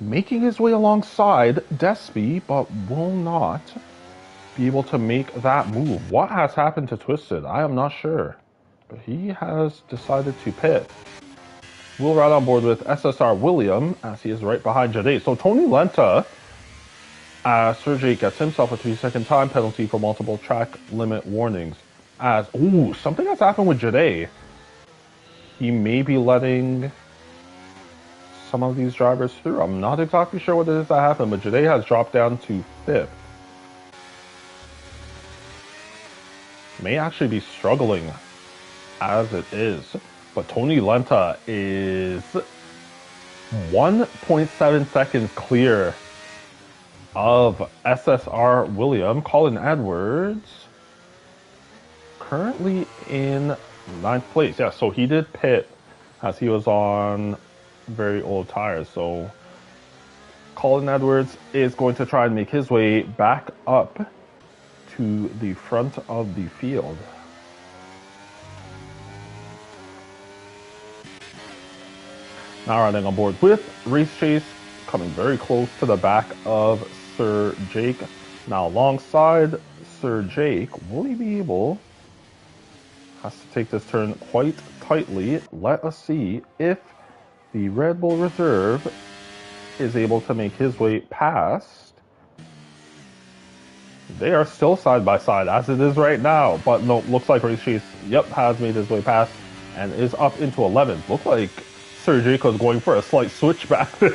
making his way alongside Despy, but will not be able to make that move. What has happened to Twisted? I am not sure. But he has decided to pit. We'll ride on board with SSR William as he is right behind Jade. So Tony Lenta, Sergey gets himself a 3-second time penalty for multiple track limit warnings. As, ooh, something has happened with Jade. He may be letting some of these drivers through. I'm not exactly sure what it is that happened, but Jade has dropped down to 5th. May actually be struggling as it is. But Tony Lenta is 1.7 seconds clear of SSR William. Colin Edwards currently in 9th place. Yeah, so he did pit as he was on very old tires. So Colin Edwards is going to try and make his way back up to the front of the field. Now riding on board with Race Chase, coming very close to the back of Sir Jake. Now alongside Sir Jake, will he be able? Has to take this turn quite tightly. Let us see if the Red Bull Reserve is able to make his way past. They are still side by side as it is right now, but no, looks like Race Chase, yep, has made his way past and is up into 11th. Look like Sir Jaco's going for a slight switchback there.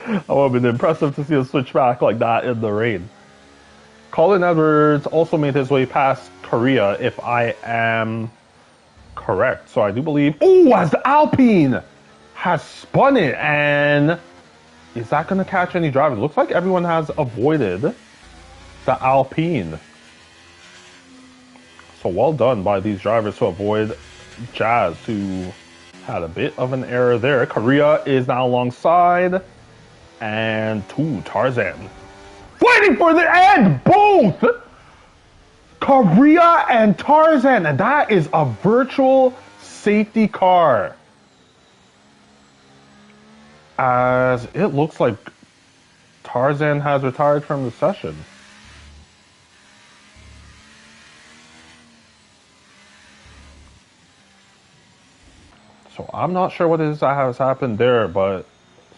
That would have been impressive to see a switchback like that in the rain. Colin Edwards also made his way past Korea, if I am correct. So I do believe, oh, as the Alpine has spun it, and is that going to catch any drivers? Looks like everyone has avoided the Alpine. So well done by these drivers to avoid Jazz, who had a bit of an error there. Korea is now alongside. And Tarzan. Fighting for the end! Both! Korea and Tarzan. And that is a virtual safety car. As it looks like Tarzan has retired from the session. So I'm not sure what it is that has happened there, but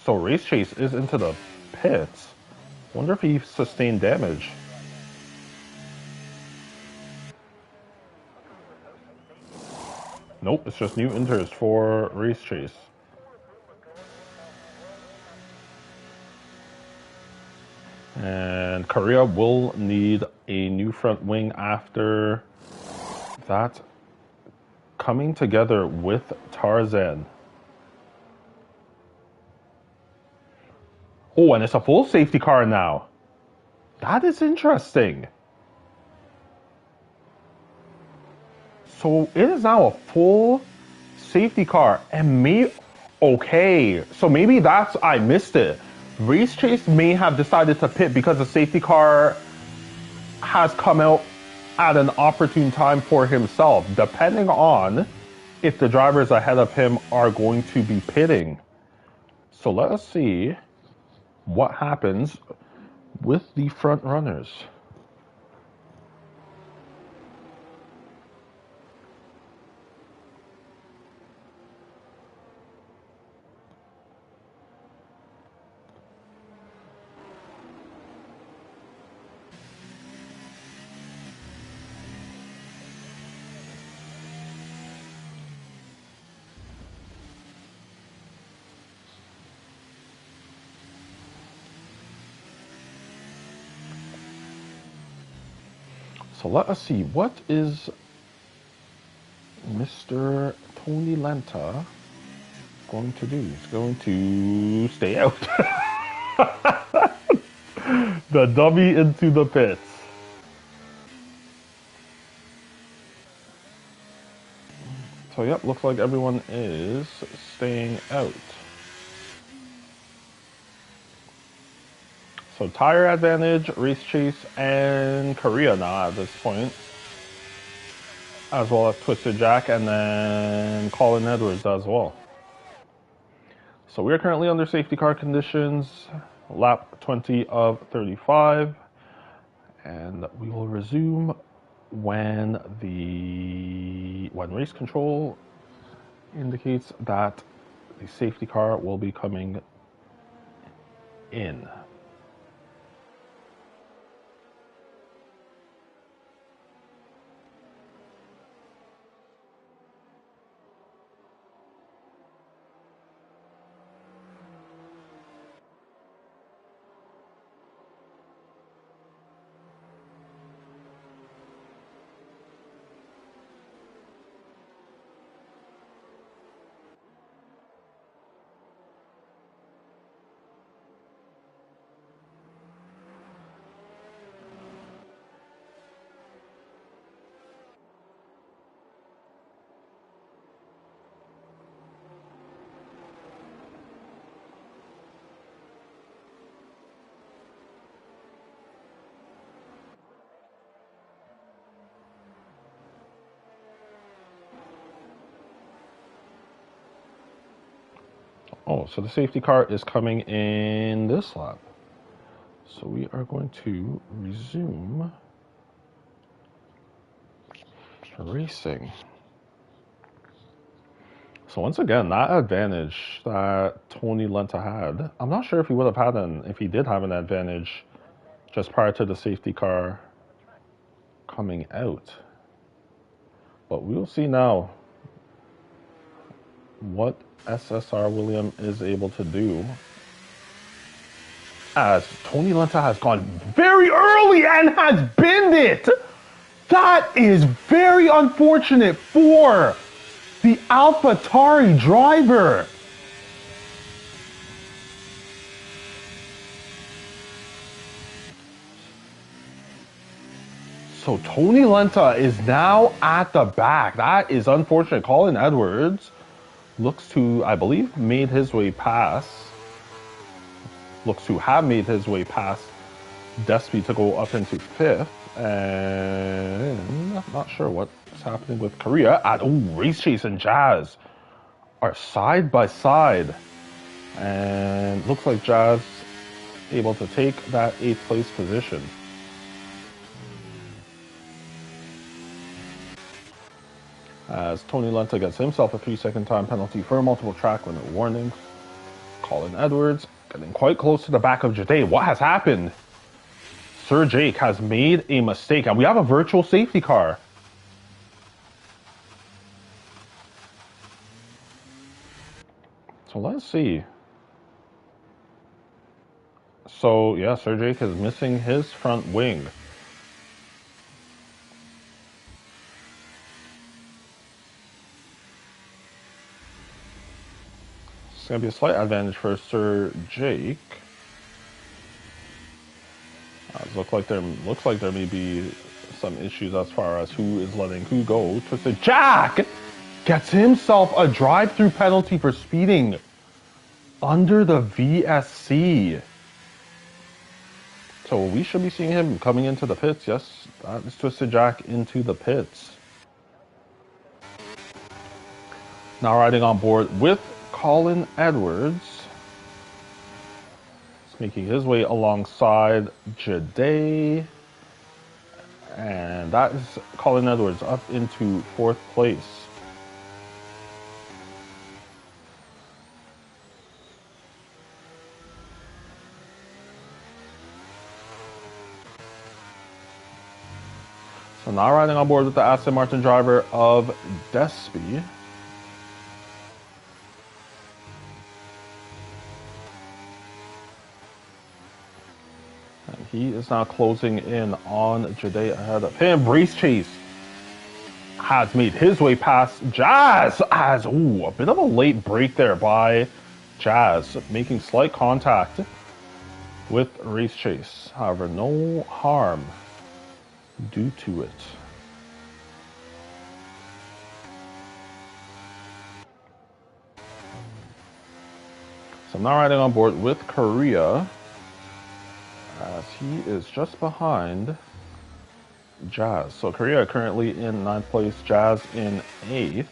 so Race Chase is into the pits. Wonder if he sustained damage. Nope, it's just new inters for Race Chase. And Korea will need a new front wing after that, coming together with Tarzan. Oh, and it's a full safety car now. That is interesting. So it is now a full safety car, and okay, so maybe I missed it. Race Chase may have decided to pit because the safety car has come out at an opportune time for himself, depending on if the drivers ahead of him are going to be pitting. So let us see what happens with the front runners. So let us see, what is Mr. Tony Lenta going to do? He's going to stay out. The dummy into the pits. So yep, looks like everyone is staying out. So tire advantage, Race Chase, and Korea now at this point. As well as Twisted Jack, and then Colin Edwards as well. So we are currently under safety car conditions, lap 20 of 35. And we will resume when race control indicates that the safety car will be coming in. Oh, so the safety car is coming in this lap. So we are going to resume racing. So once again, that advantage that Tony Lenta had, I'm not sure if he would have had if he did have an advantage just prior to the safety car coming out. But we will see now what SSR William is able to do, as Tony Lenta has gone very early and has binned it. That is very unfortunate for the AlphaTauri driver. So Tony Lenta is now at the back. That is unfortunate. Colin Edwards looks to, I believe, made his way past. Looks to have made his way past Despy to go up into fifth. And I'm not sure what's happening with Korea. Race Chase and Jazz are side by side. And looks like Jazz able to take that 8th place position. As Tony Lenta gets himself a 3-second time penalty for multiple track limit warnings. Colin Edwards getting quite close to the back of Jade. What has happened? Sir Jake has made a mistake, and we have a virtual safety car. So let's see. So yeah, Sir Jake is missing his front wing. It's going to be a slight advantage for Sir Jake. Looks like there may be some issues as far as who is letting who go. Twisted Jack gets himself a drive-through penalty for speeding under the VSC. So we should be seeing him coming into the pits. Yes, that is Twisted Jack into the pits. Now riding on board with Colin Edwards. He's making his way alongside Jade. And that is Colin Edwards up into 4th place. So now riding on board with the Aston Martin driver of Despy. And he is now closing in on Jade ahead of him. Race Chase has made his way past Jazz as, ooh, a bit of a late break there by Jazz, making slight contact with Race Chase. However, no harm due to it. So now riding on board with Korea as he is just behind Jazz. So Korea currently in 9th place, Jazz in 8th.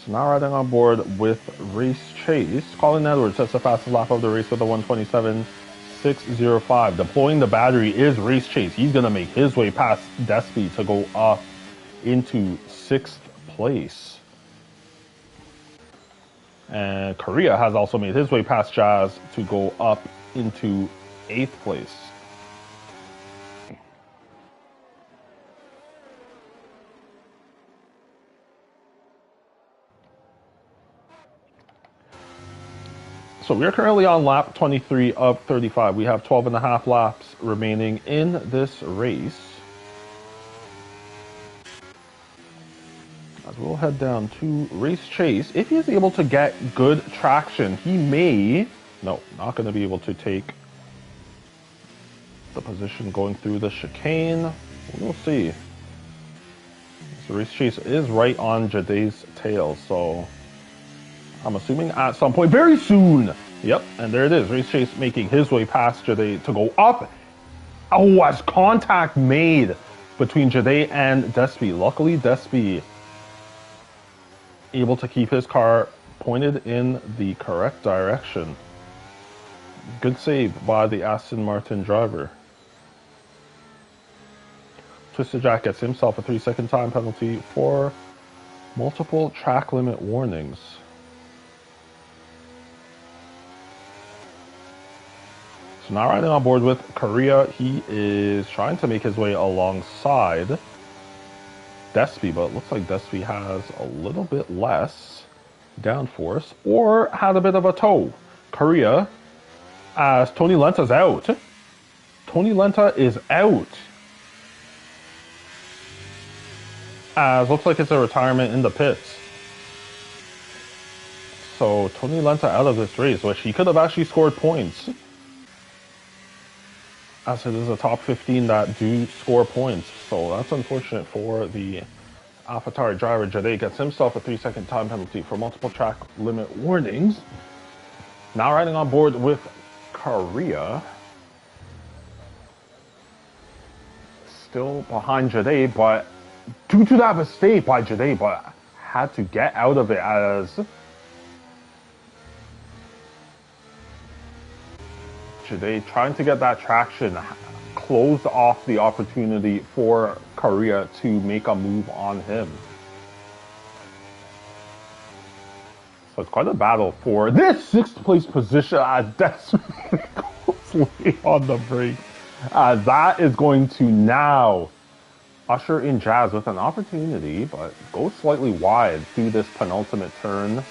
So now riding on board with Race Chase. Colin Edwards sets the fastest lap of the race with a 1:27.605. Deploying the battery is Race Chase. He's going to make his way past Despy to go up into 6th place. And Korea has also made his way past Jazz to go up into 8th place. So we are currently on lap 23 of 35. We have 12 and a half laps remaining in this race. As we'll head down to Race Chase. If he is able to get good traction, he may... No, not going to be able to take the position going through the chicane. We'll see. So Race Chase is right on Jade's tail, so I'm assuming at some point, very soon. Yep, and there it is. Race Chase making his way past Jade to go up. Oh, as contact made between Jade and Despy. Luckily, Despy able to keep his car pointed in the correct direction. Good save by the Aston Martin driver. Twisted Jack gets himself a 3-second time penalty for multiple track limit warnings. So now riding on board with Korea, he is trying to make his way alongside Despy, but it looks like Despy has a little bit less downforce or had a bit of a tow. Korea, as Tony Lenta's out. Tony Lenta is out. As looks like it's a retirement in the pits. So Tony Lenta out of this race, which he could have actually scored points, as it is a top 15 that do score points. So that's unfortunate for the AlphaTauri driver. Jade gets himself a 3-second time penalty for multiple track limit warnings. Now riding on board with Korea. Still behind Jade, but due to that mistake by Jade, but had to get out of it as Jade trying to get that traction closed off the opportunity for Korea to make a move on him. So it's quite a battle for this 6th place position as Despy goes late on the break. That is going to now usher in Jazz with an opportunity, but goes slightly wide through this penultimate turn,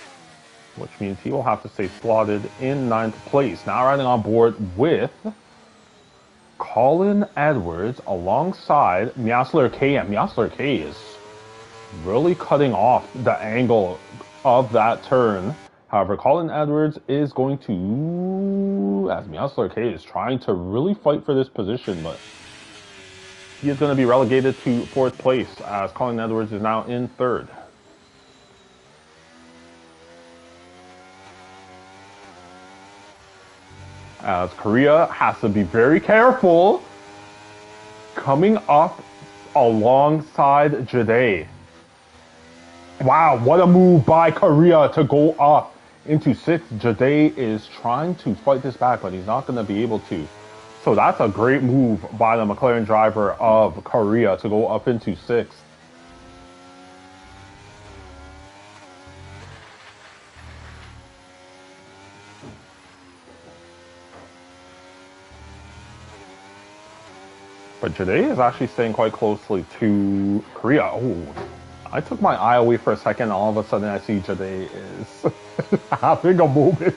which means he will have to stay slotted in ninth place. Now riding on board with Colin Edwards alongside Miasler K, and Miasler K is really cutting off the angle of that turn. However, Colin Edwards is going to, as Miasler K is trying to really fight for this position, but he is going to be relegated to fourth place as Colin Edwards is now in third. As Korea has to be very careful coming up alongside Jade. Wow, what a move by Korea to go up into sixth. Jade is trying to fight this back, but he's not going to be able to. So that's a great move by the McLaren driver of Korea to go up into sixth. But Jade is actually staying quite closely to Korea. Oh, I took my eye away for a second. All of a sudden, I see Jade is having a moment.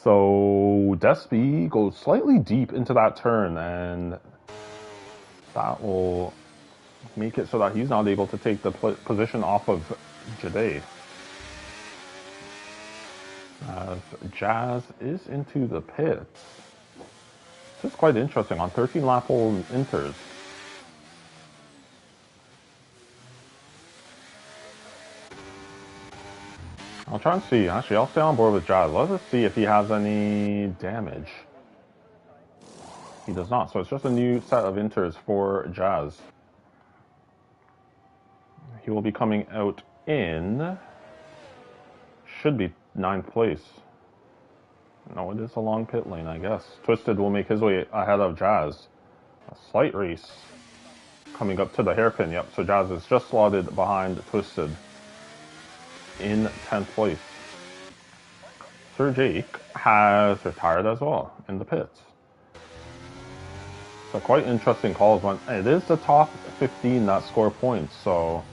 So Despy goes slightly deep into that turn, and that will make it so that he's not able to take the position off of Jade. As Jazz is into the pits. This is quite interesting on 13 lap hole inters. I'll try and see. Actually, I'll stay on board with Jazz. Let us see if he has any damage. He does not, so it's just a new set of inters for Jazz. He will be coming out in, should be 9th place. No, it is a long pit lane, I guess. Twisted will make his way ahead of Jazz. A slight race coming up to the hairpin. Yep, so Jazz is just slotted behind Twisted in 10th place. Sir Jake has retired as well in the pits. So quite interesting calls. When it is the top 15 that score points, so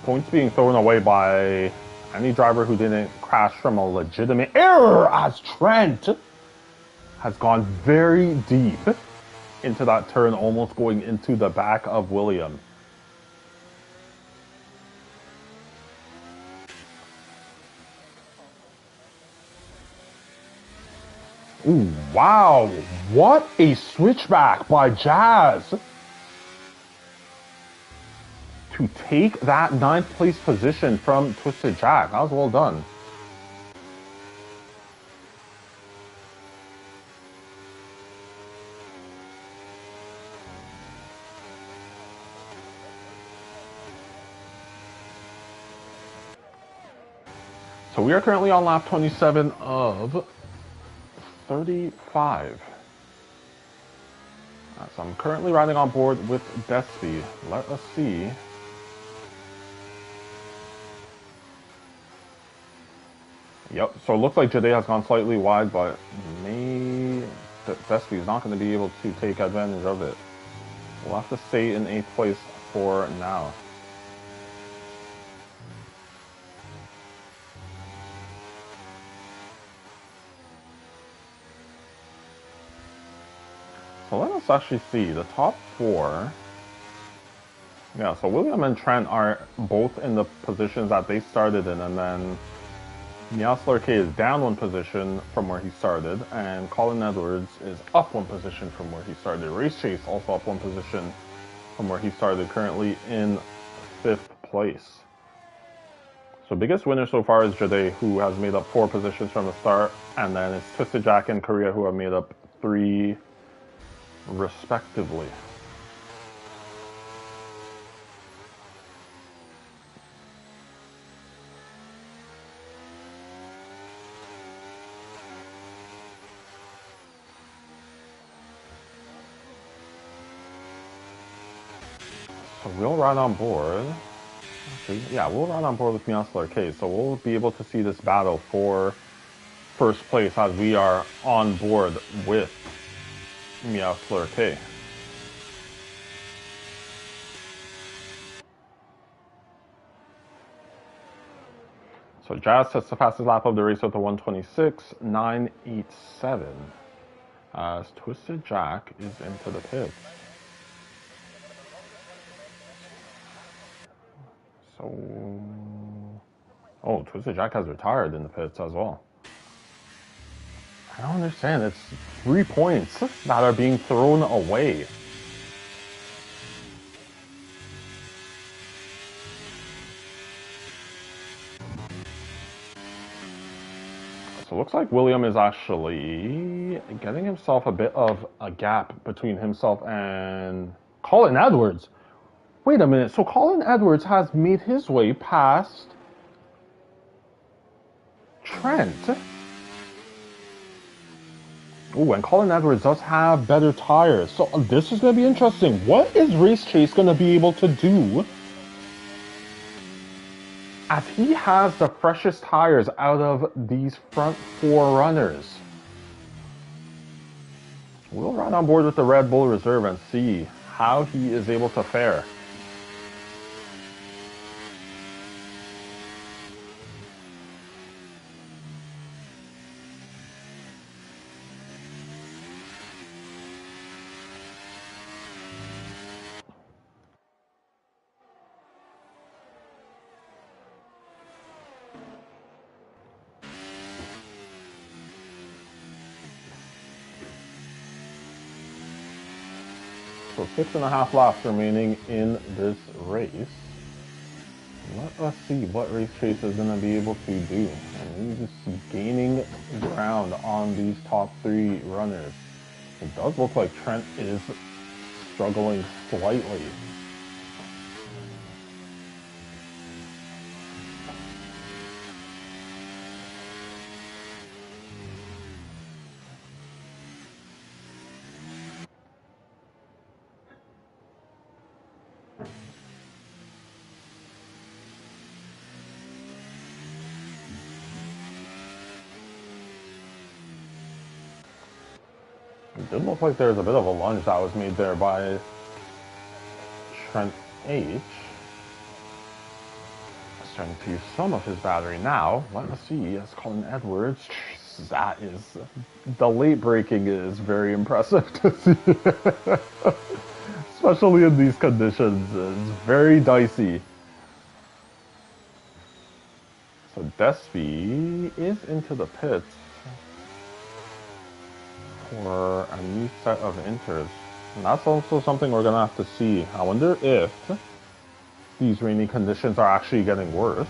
points being thrown away by any driver who didn't crash from a legitimate error, as Trent has gone very deep into that turn, almost going into the back of William. Ooh, wow, what a switchback by Jazz to take that 9th place position from Twisted Jack. That was well done. So we are currently on lap 27 of 35. So I'm currently riding on board with Despy. Let us see. Yep, so it looks like Jade has gone slightly wide, but Despy is not going to be able to take advantage of it. We'll have to stay in 8th place for now. So let us actually see the top 4. Yeah, so William and Trent are both in the positions that they started in, and then Miasler K is down 1 position from where he started, and Colin Edwards is up 1 position from where he started. Race Chase also up 1 position from where he started, currently in 5th place. So biggest winner so far is Jade, who has made up 4 positions from the start, and then it's Twisted Jack and Korea, who have made up 3 respectively. So we'll ride on board. Actually, yeah, we'll ride on board with Miasler K. So we'll be able to see this battle for first place as we are on board with Mia Flirte. So Jazz sets the fastest lap of the race with a 1:26.987 as Twisted Jack is into the pits. So, oh, Twisted Jack has retired in the pits as well. I don't understand. It's 3 points that are being thrown away. So it looks like William is actually getting himself a bit of a gap between himself and Colin Edwards. Wait a minute. So Colin Edwards has made his way past Trent. Ooh, and Colin Edwards does have better tires. So this is going to be interesting. What is Race Chase going to be able to do? As he has the freshest tires out of these front 4 runners. We'll ride on board with the Red Bull Reserve and see how he is able to fare. So 6.5 laps remaining in this race. Let us see what Race Chase is going to be able to do. And he's just gaining ground on these top 3 runners. It does look like Trent is struggling slightly. It did look like there was a bit of a lunge that was made there by Trent H. Starting to use some of his battery now. Let us see as Colin Edwards. That is, the late braking is very impressive to see. Especially in these conditions. It's very dicey. So Despy is into the pits for a new set of inters. And that's also something we're going to have to see. I wonder if these rainy conditions are actually getting worse.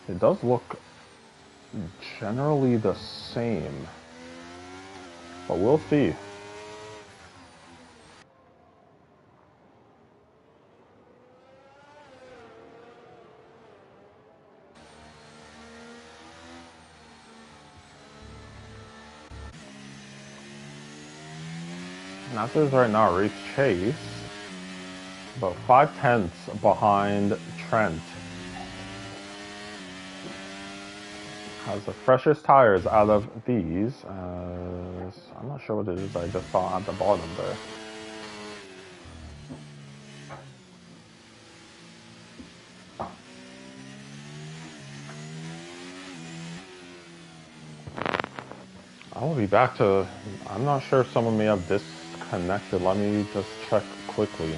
It does look generally the same. But we'll see. And as is right now, Race Chase, about 5/10 behind Trent. Has the freshest tires out of these. I'm not sure what it is I just saw at the bottom there. I will be back to, I'm not sure if someone may have disconnected. Let me just check quickly.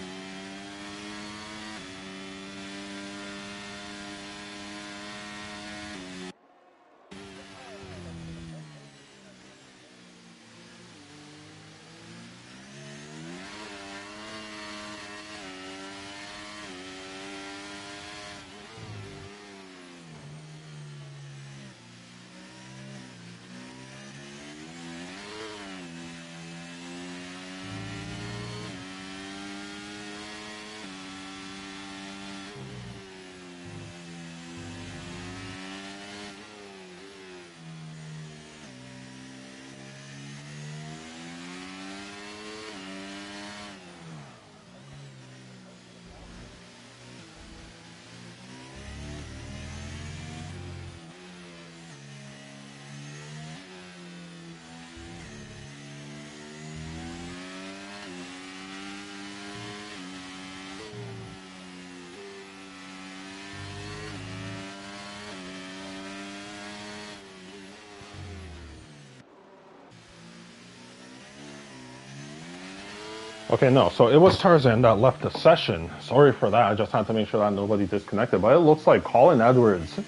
Okay, no, so it was Tarzan that left the session. Sorry for that, I just had to make sure that nobody disconnected. But it looks like Colin Edwards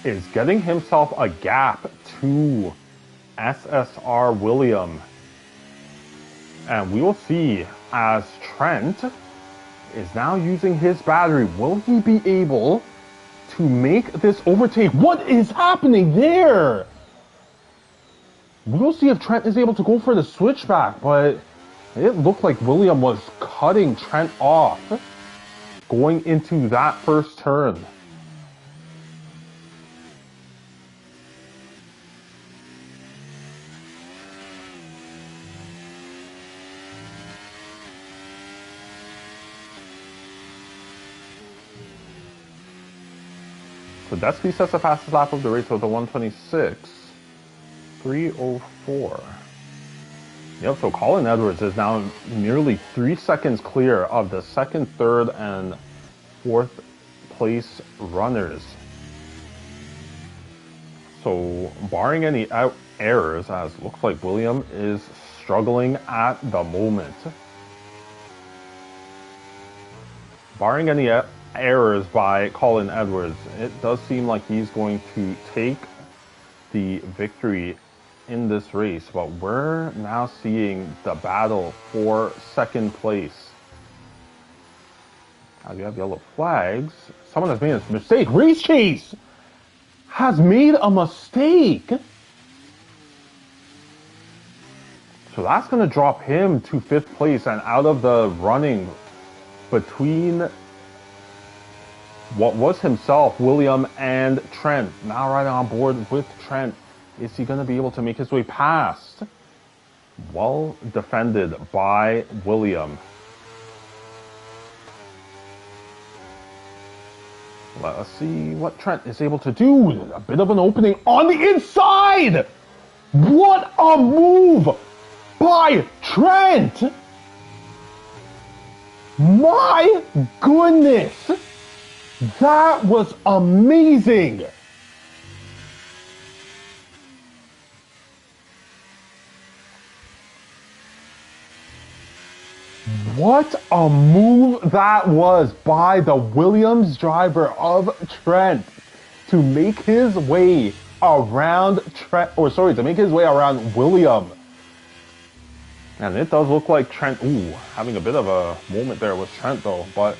is getting himself a gap to SSR William. And we will see as Trent is now using his battery. Will he be able to make this overtake? What is happening there? We'll see if Trent is able to go for the switchback, but it looked like William was cutting Trent off going into that first turn. So Despy sets the fastest lap of the race with a 1:26.304. Yep, so Colin Edwards is now nearly 3 seconds clear of the second, third, and fourth place runners. So barring any errors, as looks like William is struggling at the moment. Barring any errors by Colin Edwards, it does seem like he's going to take the victory in this race, but we're now seeing the battle for second place. As you have yellow flags, someone has made a mistake. Race Chase has made a mistake. So that's going to drop him to 5th place and out of the running between what was himself, William, and Trent. Now right on board with Trent. Is he going to be able to make his way past? Well defended by William. Let us see what Trent is able to do. A bit of an opening on the inside! What a move by Trent! My goodness! That was amazing! What a move that was by the Williams driver of Trent to make his way around to make his way around William. And it does look like Trent, having a bit of a moment there with Trent though, but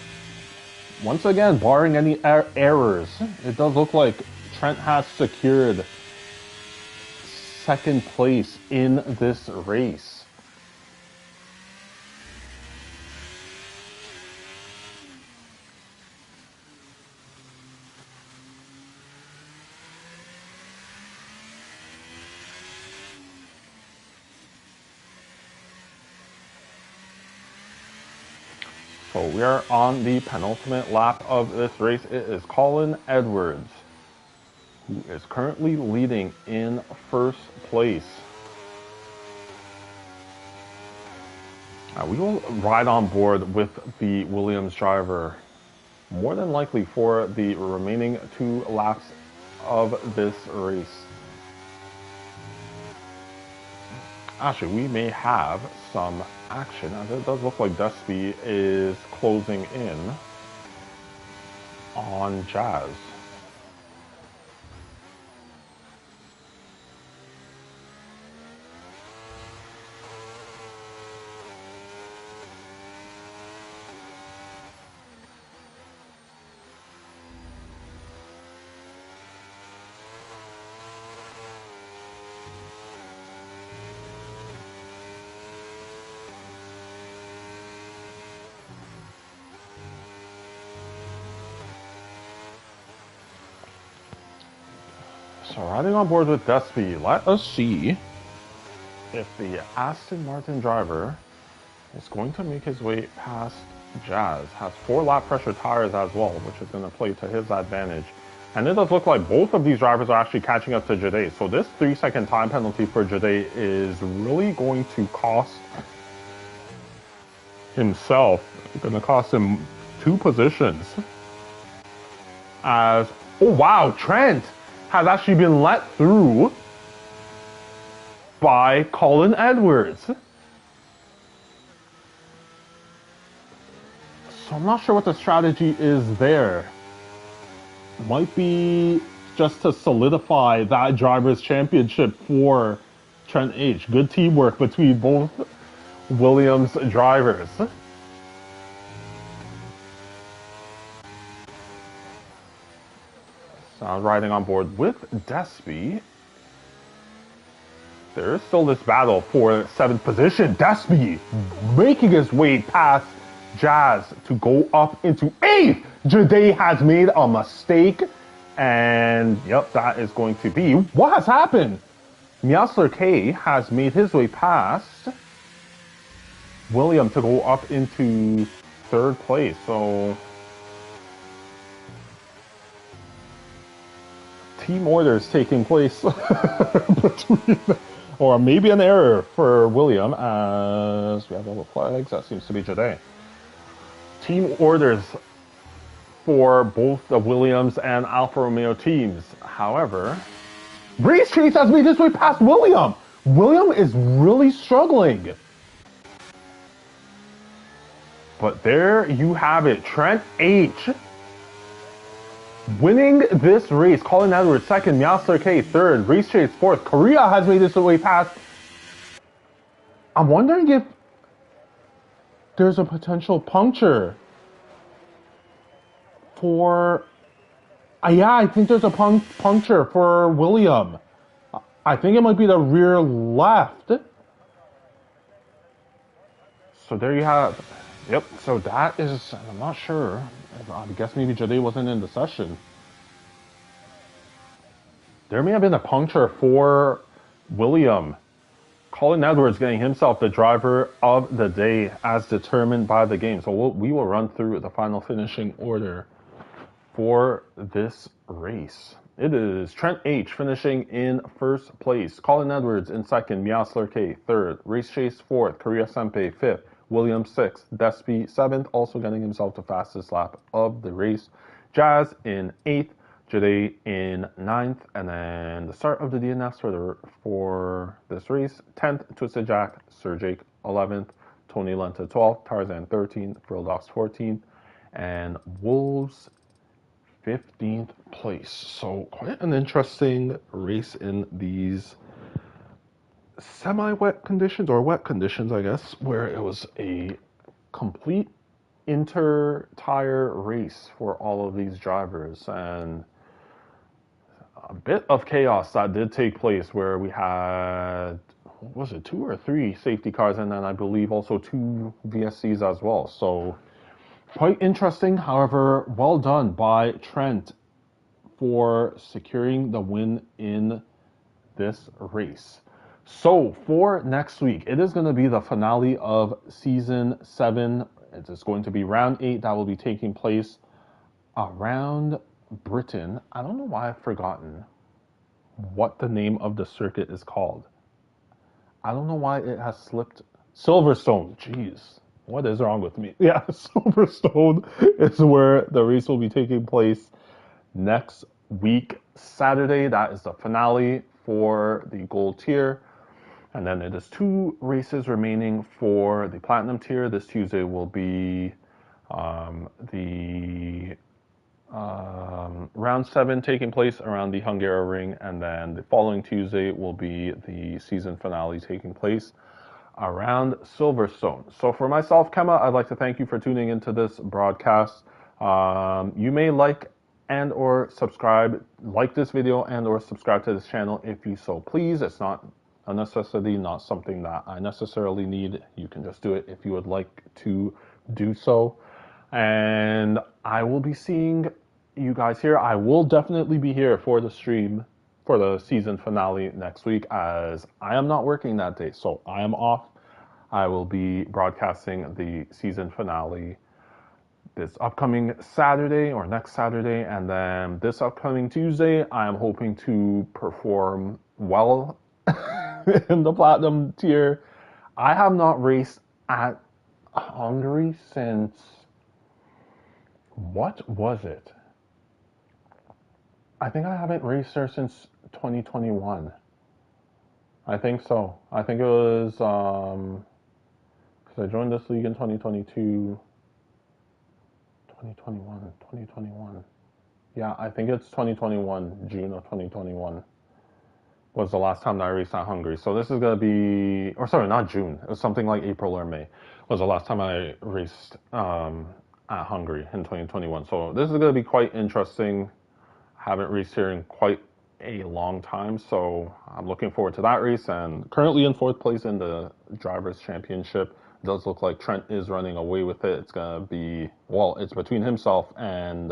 once again, barring any errors, it does look like Trent has secured second place in this race. So we are on the penultimate lap of this race. It is Colin Edwards, who is currently leading in first place. We will ride on board with the Williams driver, more than likely for the remaining 2 laps of this race. Actually, we may have some action, as it does look like Despy is closing in on Jazz. So riding on board with Despy, let us see if the Aston Martin driver is going to make his way past Jazz. Has 4 lap pressure tires as well, which is going to play to his advantage. And it does look like both of these drivers are actually catching up to Jade. So this 3-second time penalty for Jade is really going to cost himself. It's going to cost him 2 positions. As, oh wow, Trent has actually been let through by Colin Edwards. So I'm not sure what the strategy is there. Might be just to solidify that driver's championship for Trent H. Good teamwork between both Williams drivers. So I'm riding on board with Despy. There is still this battle for 7th position. Despy making his way past Jazz to go up into 8th. Jade has made a mistake. And yep, that is going to be what has happened. Miasler K has made his way past William to go up into 3rd place. So team orders taking place between, or maybe an error for William as we have all the flags. That seems to be Jade. Team orders for both the Williams and Alfa Romeo teams. However, Race Chase has made his way past William. William is really struggling. But there you have it. Trent H winning this race. Colin Edwards 2nd, Miasler K 3rd, Race Chase 4th. Korea has made his way past. I'm wondering if there's a potential puncture for... yeah, I think there's a puncture for William. I think it might be the rear left. So there you have... Yep, so that is... I'm not sure. I guess maybe Jade wasn't in the session. There may have been a puncture for William. Colin Edwards getting himself the driver of the day as determined by the game. So we will run through the final finishing order for this race. It is Trent H finishing in 1st place, Colin Edwards in 2nd, Miasler K 3rd, Race Chase 4th, Korea Senpei 5th, Williams 6th, Despy 7th, also getting himself the fastest lap of the race, Jazz in 8th, Jade in 9th, and then the start of the DNS for this race, 10th, Twisted Jack, Sir Jake 11th, Tony Lenta 12th, Tarzan 13th, Frildox 14th, and Wolves 15th place. So quite an interesting race in these semi-wet conditions, or wet conditions, I guess, where it was a complete inter-tire race for all of these drivers, and a bit of chaos that did take place where we had, what was it, 2 or 3 safety cars, and then I believe also 2 VSCs as well. So quite interesting. However, well done by Trent for securing the win in this race. So for next week, it is going to be the finale of season 7. It is going to be round 8 that will be taking place around Britain. I don't know why I've forgotten what the name of the circuit is called. I don't know why it has slipped. Silverstone. Jeez. What is wrong with me? Yeah, Silverstone is where the race will be taking place next week, Saturday. That is the finale for the gold tier. And then it is 2 races remaining for the platinum tier. This Tuesday will be the round 7 taking place around the Hungary ring. And then the following Tuesday will be the season finale taking place around Silverstone. So for myself, Kema, I'd like to thank you for tuning into this broadcast. You may like and or subscribe, like this video and or subscribe to this channel if you so please. It's not a necessity, not something that I necessarily need. You can just do it if you would like to do so. And I will be seeing you guys here. I will definitely be here for the stream for the season finale next week, as I am not working that day, so I am off. I will be broadcasting the season finale this upcoming Saturday or next Saturday, and then this upcoming Tuesday, I am hoping to perform well in the platinum tier. I have not raced at Hungary since, what was it? I think I haven't raced there since 2021. I think so. I think it was because I joined this league in 2022. 2021, 2021. Yeah, I think it's 2021, June of 2021 was the last time that I raced at Hungary. So this is going to be, or sorry, not June. It was something like April or May was the last time I raced at Hungary in 2021. So this is going to be quite interesting. Haven't raced here in quite a long time, so I'm looking forward to that race. And currently in fourth place in the Drivers' Championship. It does look like Trent is running away with it. It's going to be, well, it's between himself and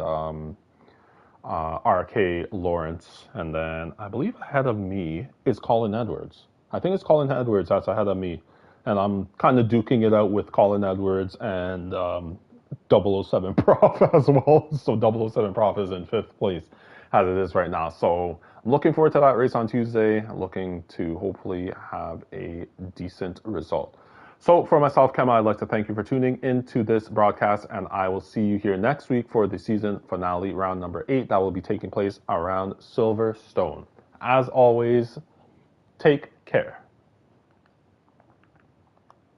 RK Lawrence, and then I believe ahead of me is Colin Edwards. I think it's Colin Edwards that's ahead of me, and I'm kind of duking it out with Colin Edwards and 007 Prof as well. So 007 Prof is in fifth place as it is right now. So I'm looking forward to that race on Tuesday. Looking to hopefully have a decent result. So for myself, Kema, I'd like to thank you for tuning into this broadcast, and I will see you here next week for the season finale, round number 8, that will be taking place around Silverstone. As always, take care.